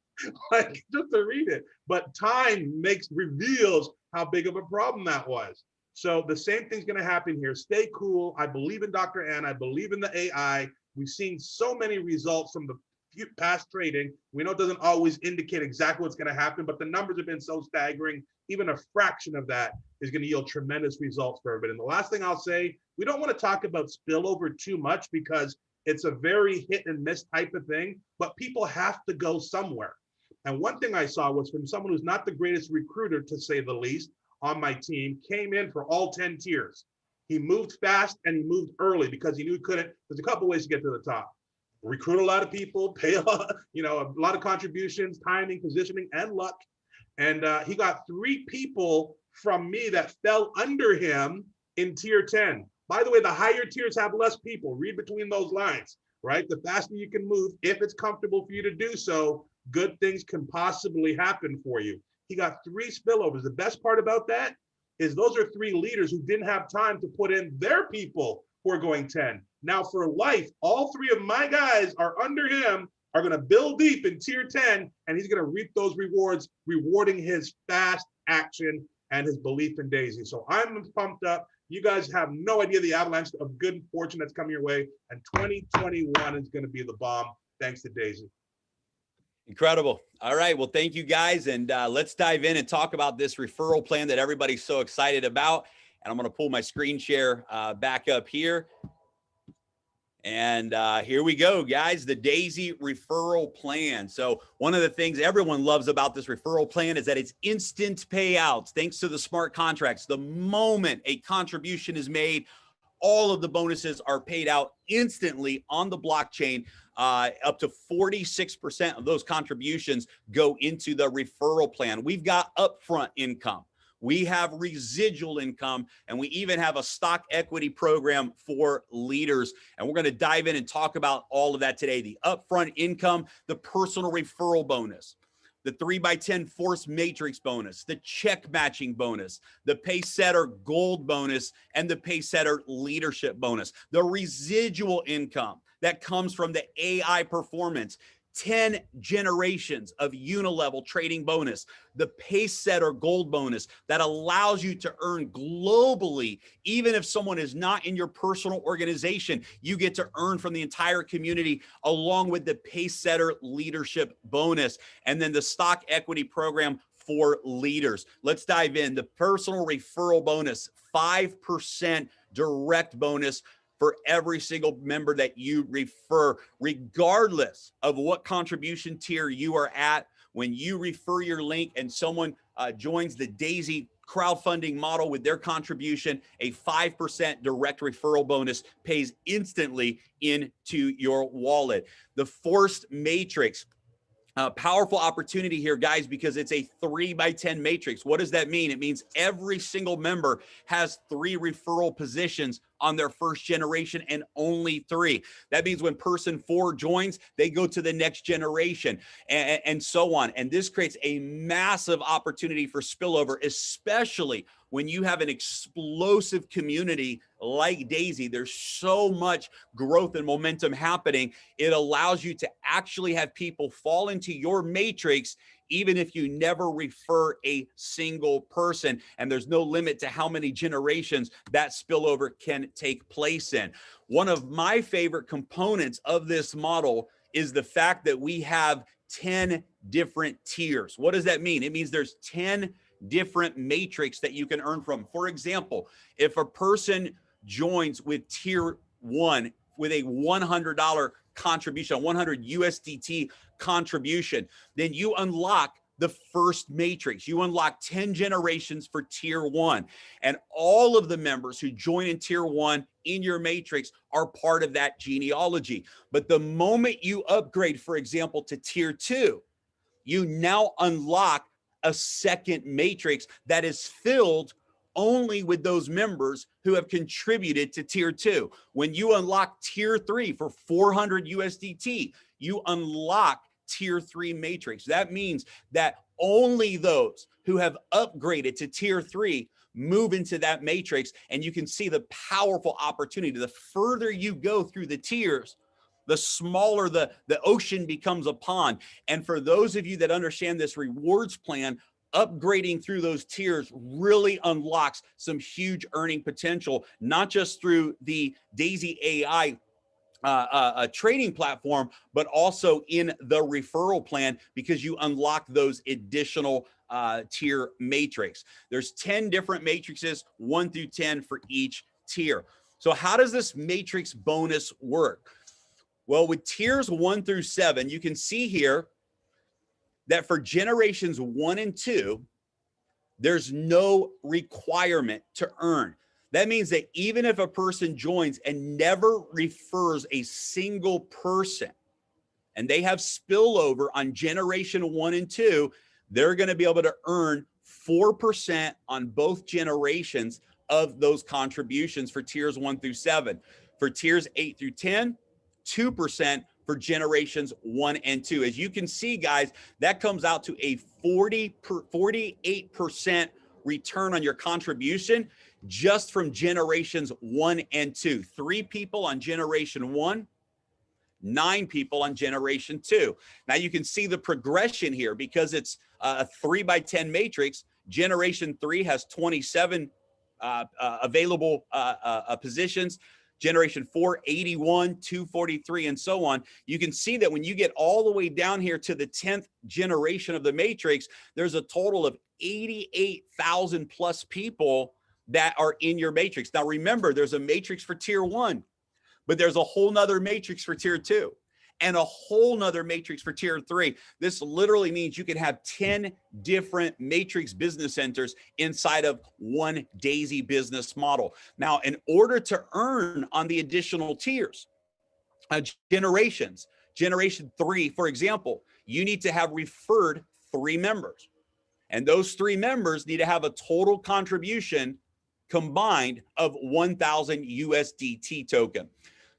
Like, just to read it. But time reveals how big of a problem that was. So the same thing's going to happen here. Stay cool. I believe in Dr. Ann. I believe in the AI. We've seen so many results from the past trading. We know it doesn't always indicate exactly what's going to happen, but the numbers have been so staggering. Even a fraction of that is going to yield tremendous results for everybody. And the last thing I'll say, we don't want to talk about spillover too much because it's a very hit and miss type of thing, but people have to go somewhere. And one thing I saw was from someone who's not the greatest recruiter, to say the least, on my team, came in for all 10 tiers. He moved fast and he moved early because he knew he couldn't. There's a couple ways to get to the top. Recruit a lot of people, pay a lot, a lot of contributions, timing, positioning, and luck. And he got 3 people from me that fell under him in tier 10. By the way, the higher tiers have less people. Read between those lines, right? The faster you can move, if it's comfortable for you to do so, good things can possibly happen for you. He got 3 spillovers. The best part about that is those are 3 leaders who didn't have time to put in their people who are going 10. Now for life, all 3 of my guys are under him, are going to build deep in tier 10, and he's going to reap those rewards, rewarding his fast action and his belief in Daisy. So I'm pumped up. You guys have no idea the avalanche of good fortune that's coming your way. And 2021 is going to be the bomb, thanks to Daisy. Incredible. All right. Well, thank you guys. And let's dive in and talk about this referral plan that everybody's so excited about. And I'm going to pull my screen share back up here. And here we go, guys, the Daisy referral plan. So one of the things everyone loves about this referral plan is that it's instant payouts. Thanks to the smart contracts, the moment a contribution is made, all of the bonuses are paid out instantly on the blockchain. Up to 46% of those contributions go into the referral plan. We've got upfront income. We have residual income, and we even have a stock equity program for leaders. And we're going to dive in and talk about all of that today. The upfront income, the personal referral bonus, the 3x10 force matrix bonus, the check matching bonus, the Paysetter gold bonus, and the Paysetter leadership bonus, the residual income that comes from the AI performance, 10 generations of unilevel trading bonus, the Paysetter gold bonus that allows you to earn globally. Even if someone is not in your personal organization, you get to earn from the entire community, along with the Paysetter leadership bonus, and then the stock equity program for leaders. Let's dive in. The personal referral bonus, 5% direct bonus for every single member that you refer, regardless of what contribution tier you are at. When you refer your link and someone joins the Daisy crowdfunding model with their contribution, a 5% direct referral bonus pays instantly into your wallet. The forced matrix, powerful opportunity here, guys, because it's a 3x10 matrix. What does that mean? It means every single member has 3 referral positions on their first generation, and only 3. That means when person 4 joins, they go to the next generation, and so on. And this creates a massive opportunity for spillover, especially when you have an explosive community like Daisy. There's so much growth and momentum happening. It allows you to actually have people fall into your matrix, even if you never refer a single person. And there's no limit to how many generations that spillover can take place in. One of my favorite components of this model is the fact that we have 10 different tiers. What does that mean? It means there's 10 different matrix that you can earn from. For example, if a person joins with tier 1 with a $100 contribution, 100 USDT contribution, then you unlock the first matrix. You unlock 10 generations for tier 1. And all of the members who join in tier 1 in your matrix are part of that genealogy. But the moment you upgrade, for example, to tier 2, you now unlock a second matrix that is filled only with those members who have contributed to tier 2. When you unlock tier 3 for 400 USDT, you unlock tier 3 matrix. That means that only those who have upgraded to tier 3 move into that matrix, and you can see the powerful opportunity. The further you go through the tiers, the smaller the ocean becomes a pond. And for those of you that understand this rewards plan, upgrading through those tiers really unlocks some huge earning potential, not just through the Daisy AI a trading platform, but also in the referral plan, because you unlock those additional tier matrix. There's 10 different matrices, 1 through 10 for each tier. So how does this matrix bonus work? Well, with tiers 1 through 7, you can see here that for generations 1 and 2, there's no requirement to earn. That means that even if a person joins and never refers a single person, and they have spillover on generation 1 and 2, they're going to be able to earn 4% on both generations of those contributions for tiers 1 through 7. For tiers 8 through 10, 2% for generations 1 and 2. As you can see, guys, that comes out to a 48% return on your contribution just from generations 1 and 2. 3 people on generation 1, 9 people on generation 2. Now you can see the progression here because it's a 3 by 10 matrix. Generation 3 has 27 available positions. Generation 4, 81, 243, and so on. You can see that when you get all the way down here to the 10th generation of the matrix, there's a total of 88,000 plus people that are in your matrix. Now, remember, there's a matrix for tier 1, but there's a whole nother matrix for tier 2 and a whole nother matrix for tier 3. This literally means you can have 10 different matrix business centers inside of one Daisy business model. Now, in order to earn on the additional tiers, generations, generation 3, for example, you need to have referred 3 members. And those 3 members need to have a total contribution combined of 1,000 USDT token.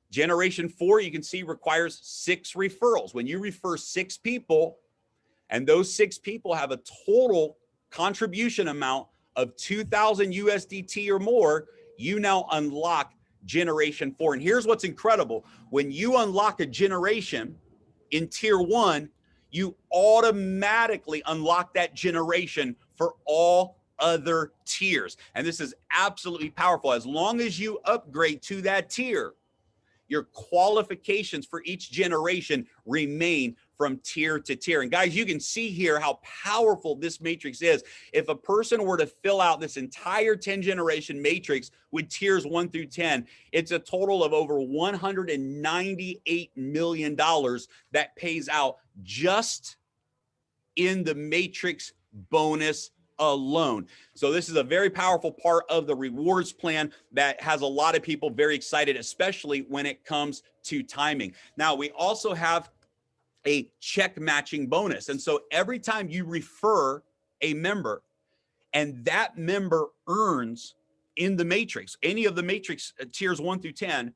Generation 4, you can see, requires 6 referrals. When you refer 6 people, and those 6 people have a total contribution amount of 2,000 USDT or more, you now unlock generation 4. And here's what's incredible. When you unlock a generation in tier 1, you automatically unlock that generation for all other tiers. And this is absolutely powerful. As long as you upgrade to that tier, your qualifications for each generation remain from tier to tier. And guys, you can see here how powerful this matrix is. If a person were to fill out this entire 10 generation matrix with tiers 1 through 10, it's a total of over $198 million that pays out just in the matrix bonus alone. So this is a very powerful part of the rewards plan that has a lot of people very excited, especially when it comes to timing. Now, we also have a check matching bonus. And so every time you refer a member and that member earns in the matrix, any of the matrix tiers 1 through 10,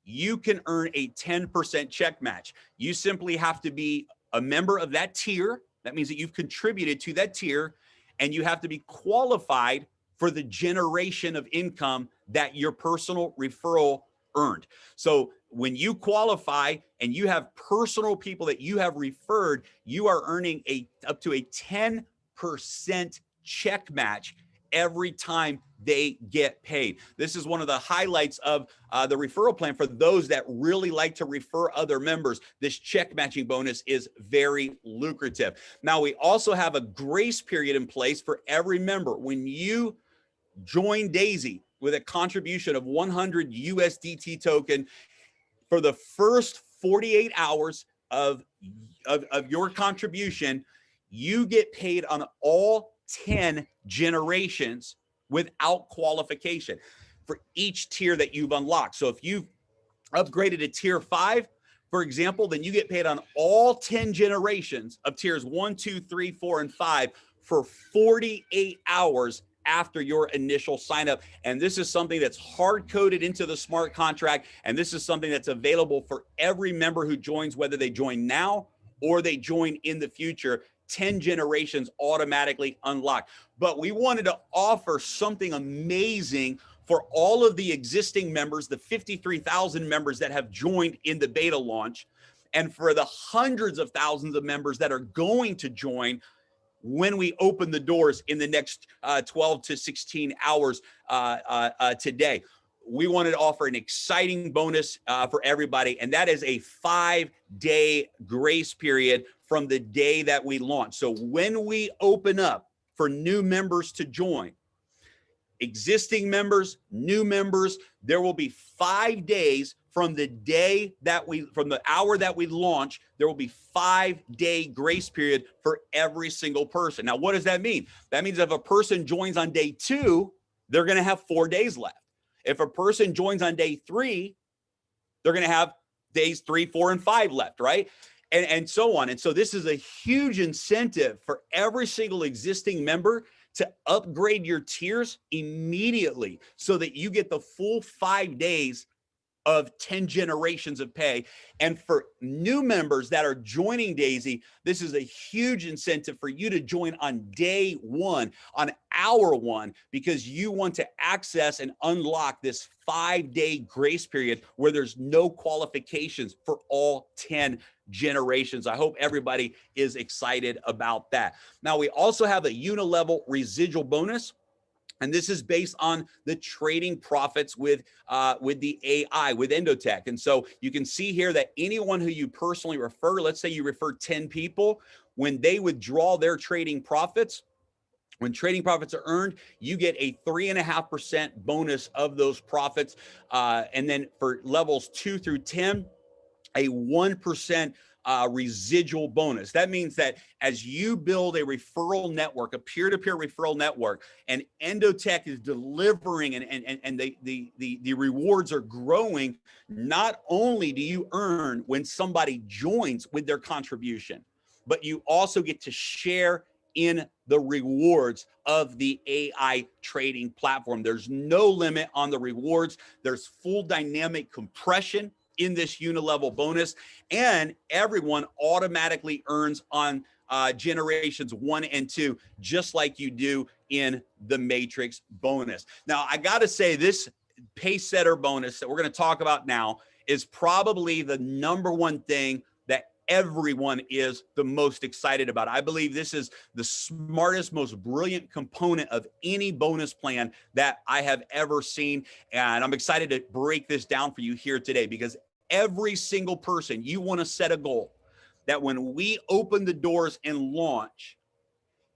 you can earn a 10% check match. You simply have to be a member of that tier. That means that you've contributed to that tier, and you have to be qualified for the generation of income that your personal referral earned. So when you qualify and you have personal people that you have referred, you are earning up to a 10% check match every time they get paid. This is one of the highlights of the referral plan for those that really like to refer other members. This check matching bonus is very lucrative. Now, we also have a grace period in place for every member. When you join Daisy with a contribution of 100 USDT token, for the first 48 hours of your contribution, you get paid on all 10 generations without qualification for each tier that you've unlocked. So if you've upgraded to tier 5, for example, then you get paid on all 10 generations of tiers 1, 2, 3, 4, and 5 for 48 hours after your initial sign up. And this is something that's hard coded into the smart contract. And this is something that's available for every member who joins, whether they join now or they join in the future. 10 generations automatically unlocked. But we wanted to offer something amazing for all of the existing members, the 53,000 members that have joined in the beta launch, and for the hundreds of thousands of members that are going to join when we open the doors in the next 12 to 16 hours today. We wanted to offer an exciting bonus for everybody, and that is a 5-day grace period from the day that we launch. So when we open up for new members to join, existing members, new members, there will be 5 days from the day that from the hour that we launch. There will be 5-day grace period for every single person. Now, what does that mean? That means if a person joins on day 2, they're going to have 4 days left. If a person joins on day 3, they're going to have days 3, 4, and 5 left, right? And so on. And so this is a huge incentive for every single existing member to upgrade your tiers immediately so that you get the full 5 days of 10 generations of pay. And for new members that are joining Daisy, this is a huge incentive for you to join on day 1, on hour 1, because you want to access and unlock this 5-day grace period where there's no qualifications for all 10 generations. I hope everybody is excited about that. Now, we also have a unilevel residual bonus. And this is based on the trading profits with the AI, with EndoTech. And so you can see here that anyone who you personally refer, let's say you refer 10 people, when they withdraw their trading profits, when trading profits are earned, you get a 3.5% bonus of those profits. And then for levels 2 through 10, a 1% residual bonus. That means that as you build a referral network, a peer-to-peer referral network, and EndoTech is delivering and the rewards are growing, not only do you earn when somebody joins with their contribution, but you also get to share in the rewards of the AI trading platform. There's no limit on the rewards. There's full dynamic compression in this unilevel bonus, and everyone automatically earns on generations 1 and 2, just like you do in the Matrix bonus. Now, I got to say, this pace setter bonus that we're going to talk about now is probably the #1 thing that everyone is the most excited about. I believe this is the smartest, most brilliant component of any bonus plan that I have ever seen. And I'm excited to break this down for you here today, because every single person, you want to set a goal that when we open the doors and launch,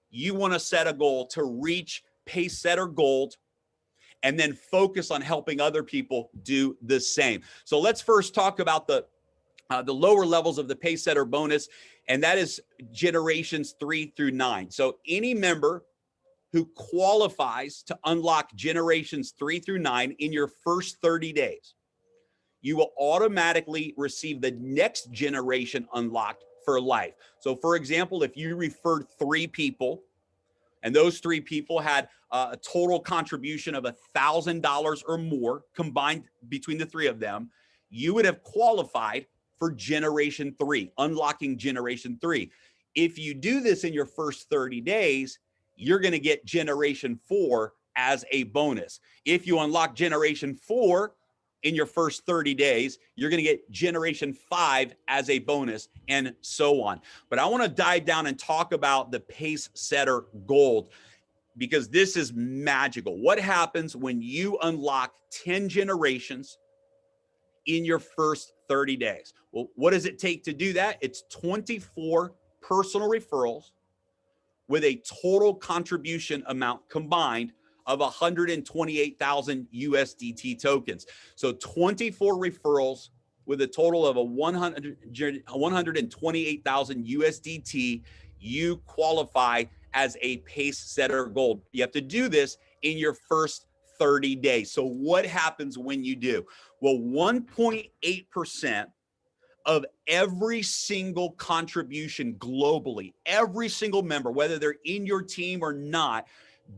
you want to set a goal to reach pace setter gold and then focus on helping other people do the same. So let's first talk about the lower levels of the pace setter bonus, and that is generations 3 through 9. So any member who qualifies to unlock generations 3 through 9 in your first 30 days, you will automatically receive the next generation unlocked for life. So for example, if you referred 3 people and those 3 people had a total contribution of $1,000 or more combined between the 3 of them, you would have qualified for generation 3, unlocking generation 3. If you do this in your first 30 days, you're going to get generation 4 as a bonus. If you unlock generation 4 in your first 30 days, you're going to get generation 5 as a bonus, and so on. But I want to dive down and talk about the pace setter gold. because this is magical. What happens when you unlock 10 generations in your first 30 days? Well, what does it take to do that? It's 24 personal referrals with a total contribution amount combined of 128,000 USDT tokens. So 24 referrals with a total of 128,000 USDT, you qualify as a pace setter gold. You have to do this in your first 30 days. So what happens when you do? Well, 1.8% of every single contribution globally, every single member, whether they're in your team or not,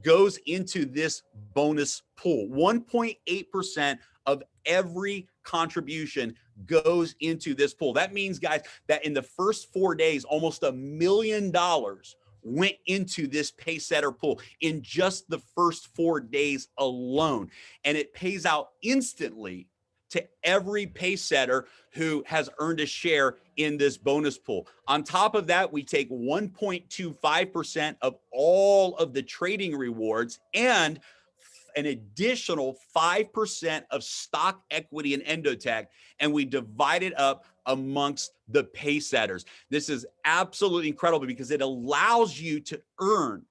goes into this bonus pool. 1.8% of every contribution goes into this pool. That means, guys, that in the first 4 days, almost $1 million went into this pace setter pool in just the first 4 days alone. And it pays out instantly to every pace setter who has earned a share in this bonus pool. On top of that, we take 1.25% of all of the trading rewards and an additional 5% of stock equity in EndoTech, and we divide it up amongst the pace setters. This is absolutely incredible because it allows you to earn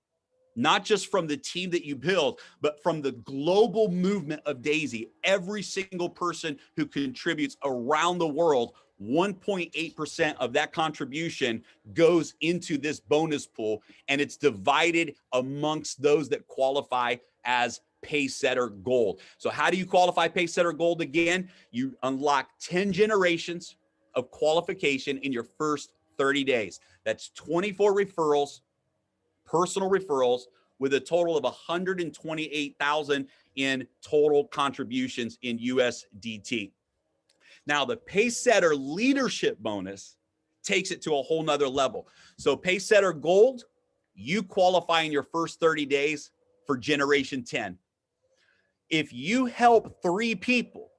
not just from the team that you build, but from the global movement of Daisy. Every single person who contributes around the world, 1.8% of that contribution goes into this bonus pool, and it's divided amongst those that qualify as pace setter gold. So how do you qualify pace setter gold again? You unlock 10 generations of qualification in your first 30 days. That's 24 referrals, personal referrals, with a total of 128,000 in total contributions in USDT. Now, the pace setter leadership bonus takes it to a whole nother level. So pace setter gold, you qualify in your first 30 days for generation 10. If you help 3 people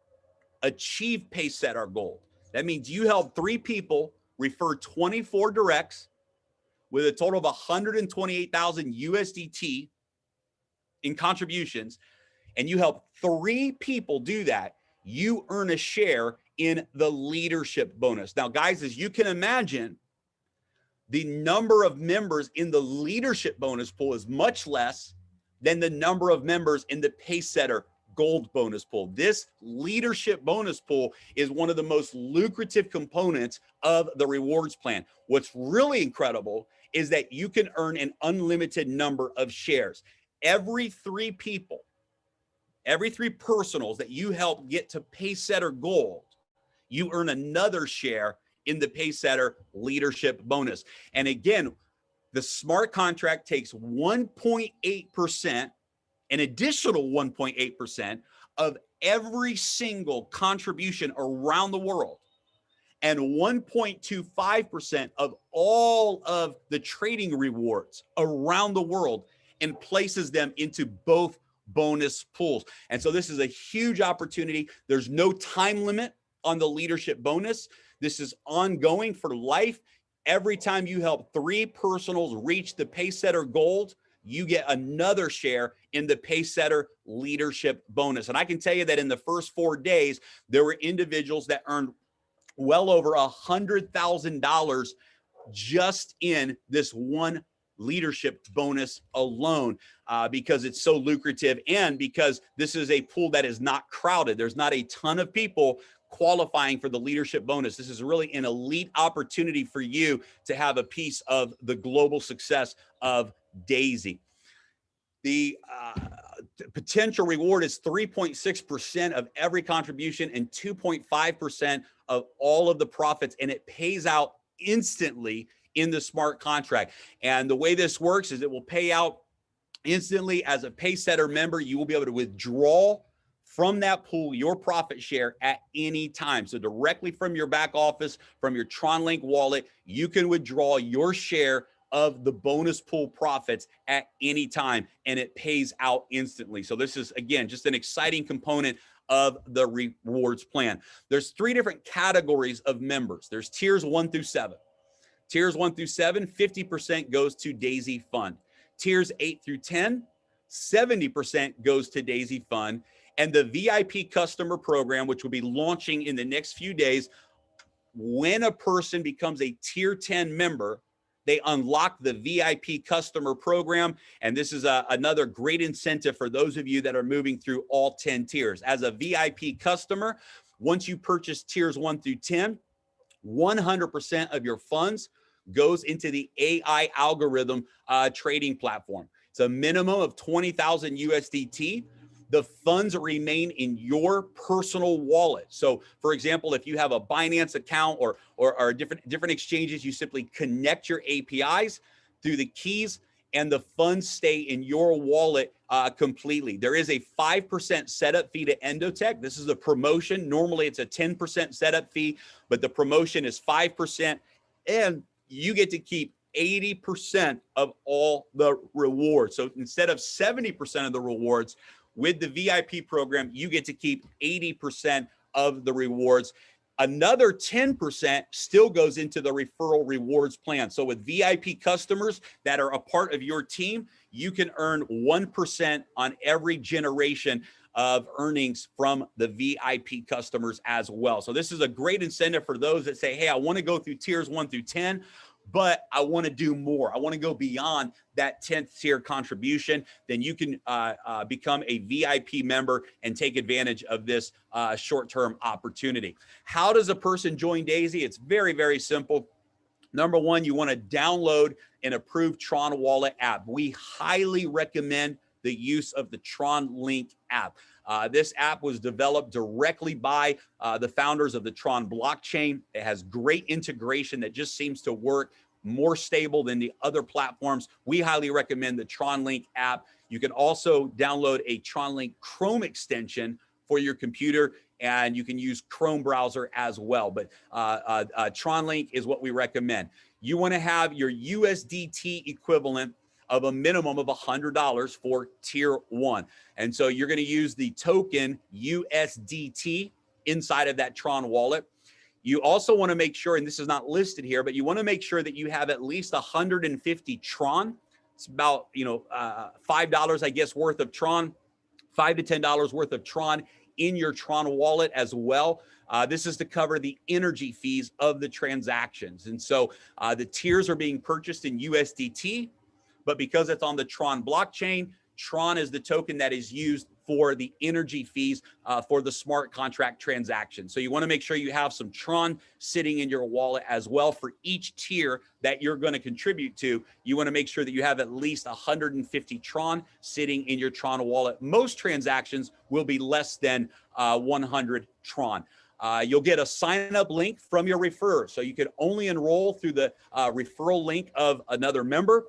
achieve pace setter gold, that means you help 3 people refer 24 directs with a total of 128,000 USDT in contributions, and you help 3 people do that, you earn a share in the leadership bonus. Now, guys, as you can imagine, the number of members in the leadership bonus pool is much less than the number of members in the pace setter gold bonus pool. This leadership bonus pool is one of the most lucrative components of the rewards plan. What's really incredible is that you can earn an unlimited number of shares. Every 3 people, every 3 personals that you help get to pace setter gold, you earn another share in the pace setter leadership bonus. And again, the smart contract takes 1.8%, an additional 1.8% of every single contribution around the world, and 1.25% of all of the trading rewards around the world, and places them into both bonus pools. And so this is a huge opportunity. There's no time limit on the leadership bonus. This is ongoing for life. Every time you help 3 personals reach the pace setter gold, you get another share in the pace setter leadership bonus. And I can tell you that in the first 4 days, there were individuals that earned well over $100,000 just in this one leadership bonus alone, because it's so lucrative and because this is a pool that is not crowded. There's not a ton of people qualifying for the leadership bonus. This is really an elite opportunity for you to have a piece of the global success of Daisy. The potential reward is 3.6% of every contribution and 2.5% of all of the profits, and it pays out instantly in the smart contract. And the way this works is it will pay out instantly. As a pace setter member, you will be able to withdraw from that pool your profit share at any time. So directly from your back office, from your TronLink wallet, you can withdraw your share of the bonus pool profits at any time, and it pays out instantly. So this is, again, just an exciting component of the rewards plan. There's 3 different categories of members. There's tiers 1 through 7. Tiers 1 through 7, 50% goes to Daisy Fund. Tiers 8 through 10, 70% goes to Daisy Fund. And the VIP customer program, which will be launching in the next few days, when a person becomes a tier 10 member, they unlock the VIP customer program. And this is another great incentive for those of you that are moving through all 10 tiers. As a VIP customer, once you purchase tiers 1 through 10, 100% of your funds goes into the AI algorithm trading platform. It's a minimum of 20,000 USDT. The funds remain in your personal wallet. So for example, if you have a Binance account or different exchanges, you simply connect your APIs through the keys and the funds stay in your wallet completely. There is a 5% setup fee to EndoTech. This is a promotion. Normally it's a 10% setup fee, but the promotion is 5%, and you get to keep 80% of all the rewards. So instead of 70% of the rewards, with the VIP program, you get to keep 80% of the rewards. Another 10% still goes into the referral rewards plan. So with VIP customers that are a part of your team, you can earn 1% on every generation of earnings from the VIP customers as well. So this is a great incentive for those that say, hey, I want to go through tiers 1 through 10, but I want to do more. I want to go beyond that 10th tier contribution. Then you can become a VIP member and take advantage of this short-term opportunity. How does a person join Daisy? It's very, very simple. Number one, you want to download an approved Tron Wallet app. We highly recommend the use of the Tron Link app. This app was developed directly by the founders of the Tron blockchain. It has great integration that just seems to work more stable than the other platforms. We highly recommend the Tron Link app. You can also download a Tron Link Chrome extension for your computer, and you can use Chrome browser as well. But Tron Link is what we recommend. You want to have your USDT equivalent of a minimum of $100 for tier 1. And so you're going to use the token USDT inside of that Tron wallet. You also want to make sure, and this is not listed here, but you want to make sure that you have at least 150 Tron. It's about, $5, I guess, worth of Tron, $5 to $10 worth of Tron in your Tron wallet as well. This is to cover the energy fees of the transactions. And so the tiers are being purchased in USDT, but because it's on the Tron blockchain, Tron is the token that is used for the energy fees for the smart contract transaction. So you want to make sure you have some Tron sitting in your wallet as well. For each tier that you're going to contribute to, you want to make sure that you have at least 150 Tron sitting in your Tron wallet. Most transactions will be less than 100 Tron. You'll get a sign-up link from your referrer. So you can only enroll through the referral link of another member.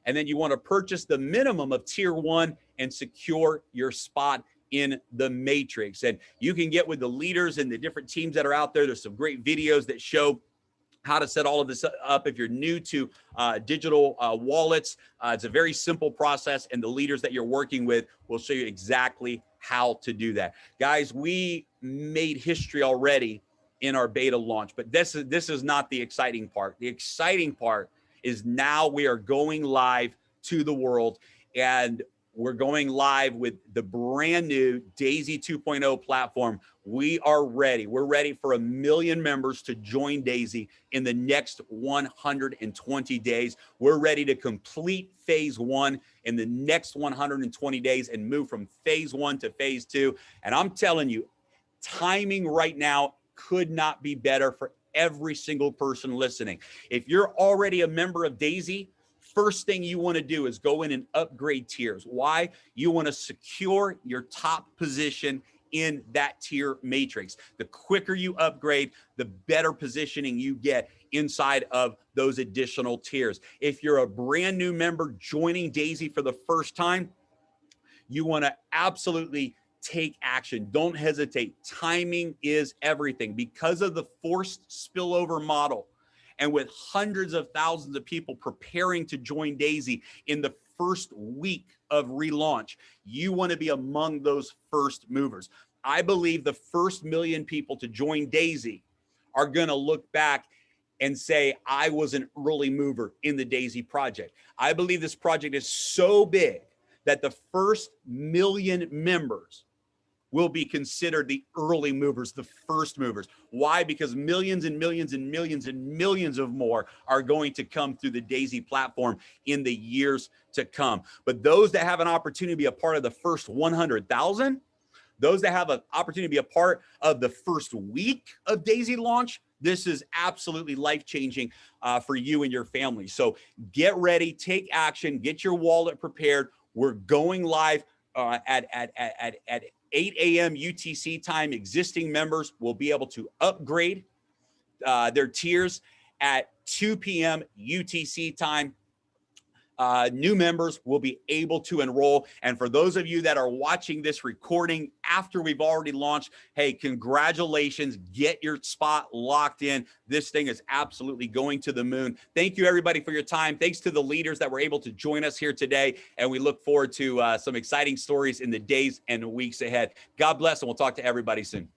And then you want to purchase the minimum of tier 1 and secure your spot in the matrix. And you can get with the leaders and the different teams that are out there. There's some great videos that show how to set all of this up. If you're new to digital wallets, it's a very simple process, and the leaders that you're working with will show you exactly how to do that. Guys, we made history already in our beta launch, but this is not the exciting part. The exciting part is now we are going live to the world, and we're going live with the brand new Daisy 2.0 platform. We are ready. We're ready for 1 million members to join Daisy in the next 120 days. We're ready to complete phase 1 in the next 120 days and move from phase 1 to phase 2. And I'm telling you, timing right now could not be better for every single person listening. If you're already a member of Daisy, first thing you want to do is go in and upgrade tiers. Why? You want to secure your top position in that tier matrix. The quicker you upgrade, the better positioning you get inside of those additional tiers. If you're a brand new member joining Daisy for the first time, you want to absolutely take action. Don't hesitate. Timing is everything. Because of the forced spillover model, and with hundreds of thousands of people preparing to join Daisy in the first week of relaunch, you want to be among those first movers. I believe the first 1 million people to join Daisy are going to look back and say, I was an early mover in the Daisy project. I believe this project is so big that the first 1 million members will be considered the early movers, the first movers. Why? Because millions and millions and millions and millions of more are going to come through the Daisy platform in the years to come. But those that have an opportunity to be a part of the first 100,000, those that have an opportunity to be a part of the first week of Daisy launch, this is absolutely life-changing for you and your family. So get ready, take action, get your wallet prepared. We're going live at 8 a.m. UTC time. Existing members will be able to upgrade their tiers at 2 p.m. UTC time. New members will be able to enroll. And for those of you that are watching this recording after we've already launched, hey, congratulations, get your spot locked in. This thing is absolutely going to the moon. Thank you everybody for your time. Thanks to the leaders that were able to join us here today. And we look forward to some exciting stories in the days and weeks ahead. God bless, and we'll talk to everybody soon.